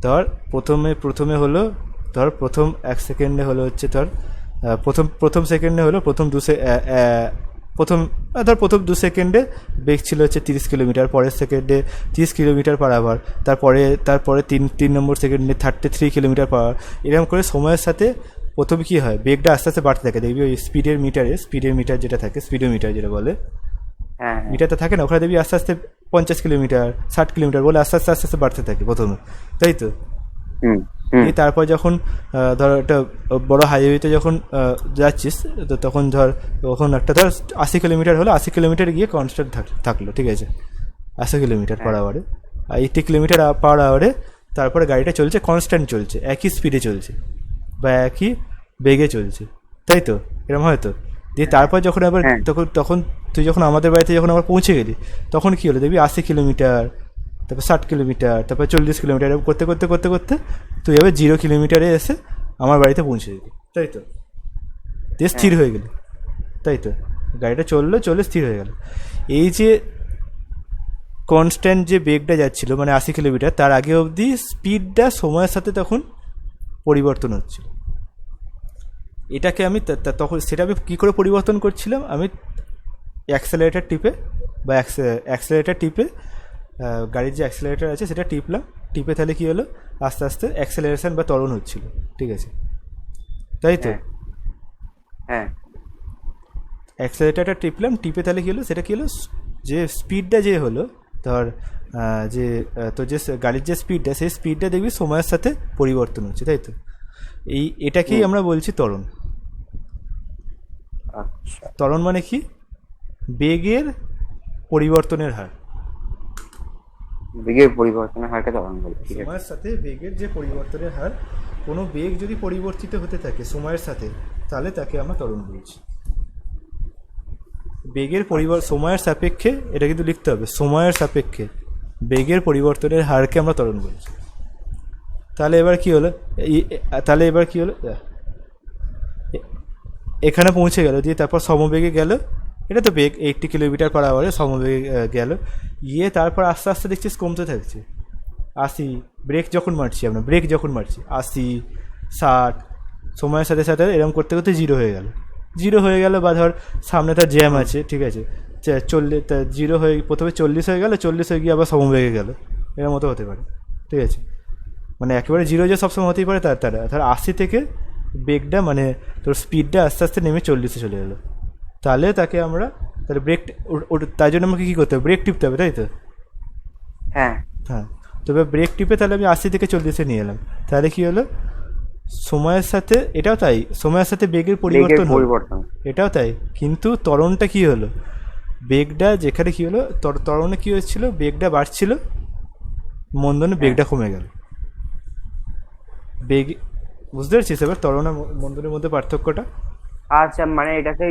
ধর প্রথমে হলো, ধর প্রথম 1 সেকেন্ডে হলো হচ্ছে ধর প্রথম সেকেন্ডে হলো প্রথম প্রথম 2 সেকেন্ডে বেগ ছিল হচ্ছে 30 কিলোমিটার, পরের সেকেন্ডে 30 কিলোমিটার পার আওয়ার, তারপরে 3 নম্বর সেকেন্ডে 33 কিলোমিটার পার আওয়ার। এরকম করে সময়ের সাথে প্রথমে কী হয়, বেগটা আস্তে আস্তে বাড়তে থাকে। দেখবি ওই স্পিডের মিটার যেটা থাকে, স্পিডোমিটার যেটা বলে, হ্যাঁ মিটারটা থাকে না, ওখানে দেখবি আস্তে আস্তে 50 কিলোমিটার 60 কিলোমিটার বলে আস্তে আস্তে বাড়তে থাকে প্রথমে, তাই তো। এই তারপর যখন ধর একটা বড় হাইওয়েতে যখন যাচ্ছিস, তো তখন একটা 80 কিলোমিটার হলো, 80 কিলোমিটার গিয়ে কনস্ট্যান্ট থাকলো, ঠিক আছে, 80 কিলোমিটার পার আওয়ারে, 80 কিলোমিটার পার আওয়ারে। তারপরে গাড়িটা চলছে, কনস্ট্যান্ট চলছে, একই স্পিডে চলছে বা একই বেগে চলছে, তাই তো, এরকম হয়তো। দিয়ে তারপর যখন আবার তখন তুই যখন আমাদের বাড়িতে যখন আবার পৌঁছে গেলি, তখন কী হলো দেখবি 80 কিলোমিটার, তারপর 60 কিলোমিটার, তারপর 40 কিলোমিটার, এরকম করতে করতে করতে করতে তুই এবার 0 কিলোমিটারে এসে আমার বাড়িতে পৌঁছে যেবি, তাই তো, দিয়ে স্থির হয়ে গেলি, তাই তো, গাড়িটা চলে স্থির হয়ে গেল। এই যে কনস্ট্যান্ট যে বেগটা যাচ্ছিল মানে 80 কিলোমিটার, তার আগে অবধি স্পিডটা সময়ের সাথে তখন পরিবর্তন হচ্ছিল। এটাকে আমি তখন সেটা আমি কী করে পরিবর্তন করছিলাম, আমি অ্যাক্সেলারেটার টিপে গাড়ির যে অ্যাক্সেলারেটার আছে সেটা টিপে তাহলে কী হলো, আস্তে আস্তে অ্যাক্সেলারেশন বা ত্বরণ হচ্ছিল, ঠিক আছে, তাই তো। হ্যাঁ অ্যাক্সেলারেটারটা টিপে তাহলে কী হলো, সেটা কী হলো, যে স্পিডটা যে হলো, ধর যে তো যে গাড়ির যে স্পিডটা, সেই স্পিডটা দেখবি সময়ের সাথে পরিবর্তন হচ্ছে, তাই তো। এটাকেই আমরা বলছি ত্বরণ। আচ্ছা, ত্বরণ মানে কি, বেগের পরিবর্তনের হার, বেগের পরিবর্তনের হারকে ত্বরণ বলে। সময়ের সাথে বেগের যে পরিবর্তনের হার, কোনো বেগ যদি পরিবর্তিত হতে থাকে সময়ের সাথে, তাহলে তাকে আমরা ত্বরণ বলছি। বেগের সময়ের সাপেক্ষে, এটা কিন্তু লিখতে হবে, সময়ের সাপেক্ষে বেগের পরিবর্তনের হারকে আমরা ত্বরণ বলছি। তাহলে এবার কি হলো, এখানে পৌঁছে গেল, দিয়ে তারপর সমবেগে গেল, এটা তো বেগ 80 কিলোমিটার পার আওয়ারে সমবেগে গেল, গিয়ে তারপর আস্তে আস্তে দেখছিস কমতে থাকছে, 80, ব্রেক যখন মারছি 80, 60, সময়ের সাথে সাথে এরকম করতে করতে জিরো হয়ে গেল, বা ধর সামনে তার জ্যাম আছে, ঠিক আছে, 40, জিরো হয়ে প্রথমে 40 হয়ে গেল, 40 হয়ে গিয়ে আবার সমবেগে গেল, এর মতো হতে পারে, ঠিক আছে। মানে একেবারে জিরো যে সবসময় হতেই পারে তারা ধর 80 থেকে বেগটা মানে তোর স্পিডটা আস্তে আস্তে নেমে 40-এ চলে গেলো, তাহলে তাকে আমরা তাহলে ব্রেক, তাই জন্য আমাকে কী করতে হবে, ব্রেক টিপতে হবে, তাই তো? হ্যাঁ হ্যাঁ, তবে ব্রেক টিপে তাহলে আমি 80 থেকে 40-এ নিয়ে এলাম, তাহলে কী হলো, সময়ের সাথে এটাও তাই, সময়ের সাথে বেগের পরিবর্তন হলো, পরিবর্তন। এটাও তাই, কিন্তু ত্বরণটা কী হলো, বেগটা যেখানে কী হলো, ত্বরণে কী হচ্ছিল, বেগটা বাড়ছিল, মন্দনে বেগটা কমে গেল। বেগ, বুঝতে পারছিস এবার ত্বরণ আর মন্দনের মধ্যে পার্থক্যটা? আচ্ছা, মানে এটাকে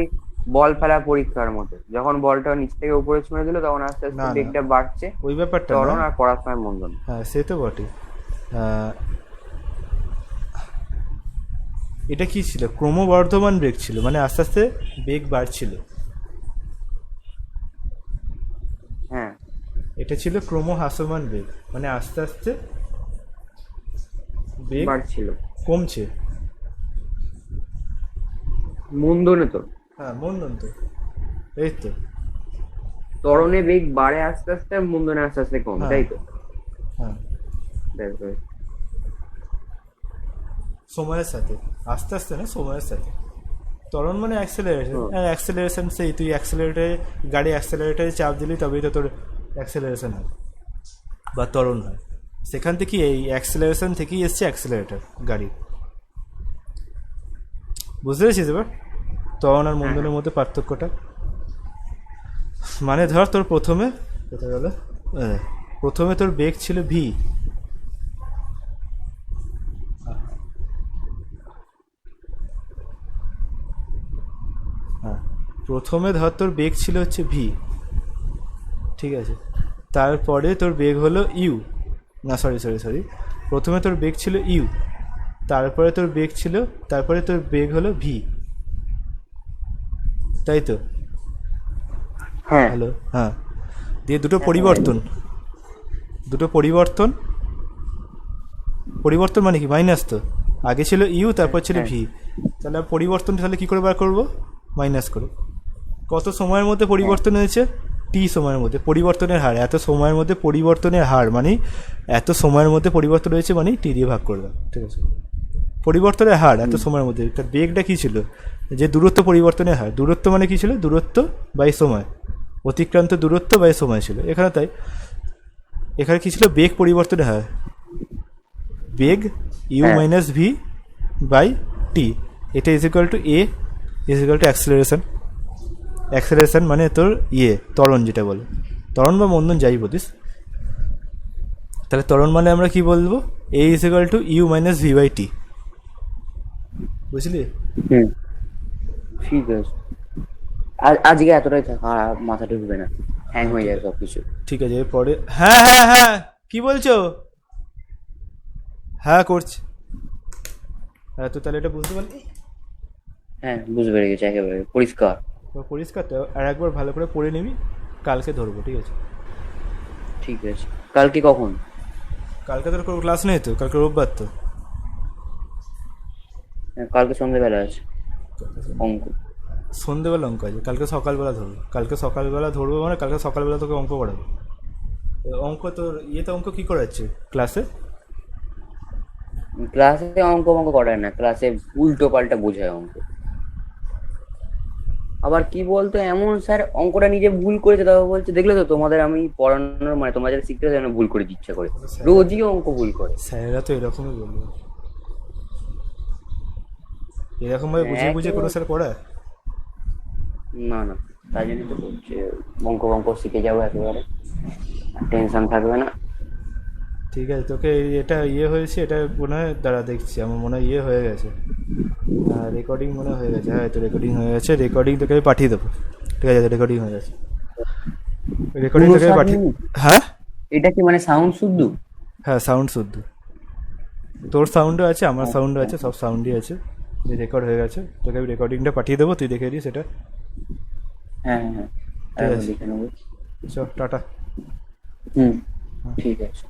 বল ফেলা পরীক্ষার মতো, যখন বলটা নিচ থেকে উপরে ছুঁড়ে দিল তখন আস্তে না, আস্তে না। বেগটা বাড়ছে, ওই ব্যাপারটা ত্বরণ না। আর পড়ার সময় মন্দন। হ্যাঁ, সে তো বটে। এটা কি ছিল, ক্রমবর্ধমান বেগ ছিল, মানে আস্তে আস্তে বেগ বাড়ছিল। হ্যাঁ এটা ছিল ক্রমহ্রাসমান বেগ, মানে আস্তে আস্তে বেগ বাড়ছিল কমছে। মন্দনে তো হ্যাঁ, মন্দন তো, এই তো। ত্বরণে বেগ বাড়ে আস্তে আস্তে, মন্দনে আস্তে আস্তে কমে, হ্যাঁ। তাই তো? হ্যাঁ, বেশ বেশ। সময়ের সাথে, আস্তে আস্তে না, সময়ের সাথে। ত্বরণ মানে অ্যাক্সেলারেশন, আর অ্যাক্সেলারেশন সেই তুই অ্যাক্সেলারেটারে, গাড়ি অ্যাক্সেলারেটারে চাপ দিলি তবেই তো তোর অ্যাক্সেলারেশন হয় বা ত্বরণ হয়। সেখান থেকে এই অ্যাক্সেলারেশন থেকেই এসছে অ্যাক্সেলারেটার গাড়ি। বুঝতে পেরেছিস এবার ত্বরণ আর মন্দনের মধ্যে পার্থক্যটা? মানে ধর তোর প্রথমে কোথায় গেল, প্রথমে তোর বেগ ছিল ভি, হ্যাঁ, প্রথমে ধর তোর বেগ ছিল হচ্ছে ভি, ঠিক আছে, তারপরে তোর বেগ হলো ইউ, না সরি, প্রথমে তোর বেগ ছিল ইউ, তারপরে তোর বেগ ছিল, তারপরে তোর বেগ হলো ভি, তাই তো? হ্যাঁ হ্যালো, হ্যাঁ, দিয়ে দুটো পরিবর্তন, পরিবর্তন মানে কি, মাইনাস তো, আগে ছিল ইউ তারপর ছিল ভি, তাহলে পরিবর্তন তাহলে কী করে বার করবো, মাইনাস করে। কত সময়ের মধ্যে পরিবর্তন হয়েছে, টি সময়ের মধ্যে পরিবর্তনের হার, এত সময়ের মধ্যে পরিবর্তনের হার মানে এত সময়ের মধ্যে পরিবর্তন হয়েছে মানে টি দিয়ে ভাগ করলাম, ঠিক আছে? পরিবর্তনের হার এত সময়ের মধ্যে, তার বেগটা কী ছিল, যে দূরত্ব পরিবর্তনের হার, দূরত্ব মানে কী ছিল, দূরত্ব বাই সময়, অতিক্রান্ত দূরত্ব বাই সময় ছিল এখানে, তাই এখানে কী ছিল, বেগ পরিবর্তনের হার, বেগ ইউ মাইনাস ভি বাই টি, এটা is equal two A is equal two acceleration মানে তোর ত্বরণ যেটা বলে, ত্বরণ বা মন্দন যাই বলিস, তাহলে ত্বরণ মানে আমরা কি বলবো, A is equal to U minus V by T, বুঝলি? ঠিক আছে, আজকে এতটাই থাক, আর মাথা ঢুকবে না, হ্যাং হয়ে যায় সব কিছু। ঠিক আছে, এরপরে হ্যাঁ কি বলছো, হ্যাঁ করছি, হ্যাঁ তো তাহলে এটা বুঝতে পারলি, হ্যাঁ বুঝতে পেরে গেছি, একেবারে পরিষ্কার। পরিষ্কার তো, আর একবার ভালো করে পড়ে নিবি, কালকে ধরবো, ঠিক আছে? ঠিক আছে, কালকে কখন? কালকে তোর কোনো ক্লাস নেই তো, কালকে রোববার তো? কালকে সন্ধ্যেবেলা আছে অঙ্ক। সন্ধ্যেবেলা অঙ্ক আছে, কালকে সকালবেলা ধরবো মানে কালকে সকালবেলা তোকে অঙ্ক পড়াবো। অঙ্ক তোর অঙ্ক কী করাচ্ছে ক্লাসে? ক্লাসে অঙ্ক করায় না, ক্লাসে উল্টো পাল্টা বোঝায় অঙ্ক। আবার কি বলতো, এমন স্যার অঙ্কটা নিজে ভুল করেছে, তাও বলছে দেখলে তো তোমাদের আমি পড়ানোর, মানে তোমরা যারা শিখতে যেন ভুল করে ইচ্ছা করে, রোজই অঙ্ক ভুল করে। স্যারেরা তো এরকমই বলবে, এরকমভাবে বুঝিয়ে বুঝিয়ে কোনো স্যার পড়ায় না না, তাই জন্যই তো বলছে অঙ্ক শিখে যাবো একেবারে, টেনশন থাকবে না। ঠিক আছে, তোকে এটা হয়েছে, এটা মনে হয় দাঁড়া দেখছি, আমার মনে হয় হয়ে গেছে, রেকর্ডিং মনে হয় হয়ে গেছে, হ্যাঁ তো রেকর্ডিং হয়ে গেছে, রেকর্ডিং তোকে আমি পাঠিয়ে দেবো, ঠিক আছে? রেকর্ডিং হয়ে গেছে, রেকর্ডিং তোকে পাঠিয়ে, হ্যাঁ এটা কি মানে সাউন্ড শুদ্ধ? হ্যাঁ সাউন্ড শুদ্ধ, তোর সাউন্ডও আছে, আমার সাউন্ডও আছে, সব সাউন্ডই আছে, রেকর্ড হয়ে গেছে, তোকে আমি রেকর্ডিংটা পাঠিয়ে দেবো, তুই দেখে দিস এটা। হ্যাঁ হ্যাঁ ঠিক আছে, দেখে নেবো। চল টাটা। ঠিক আছে।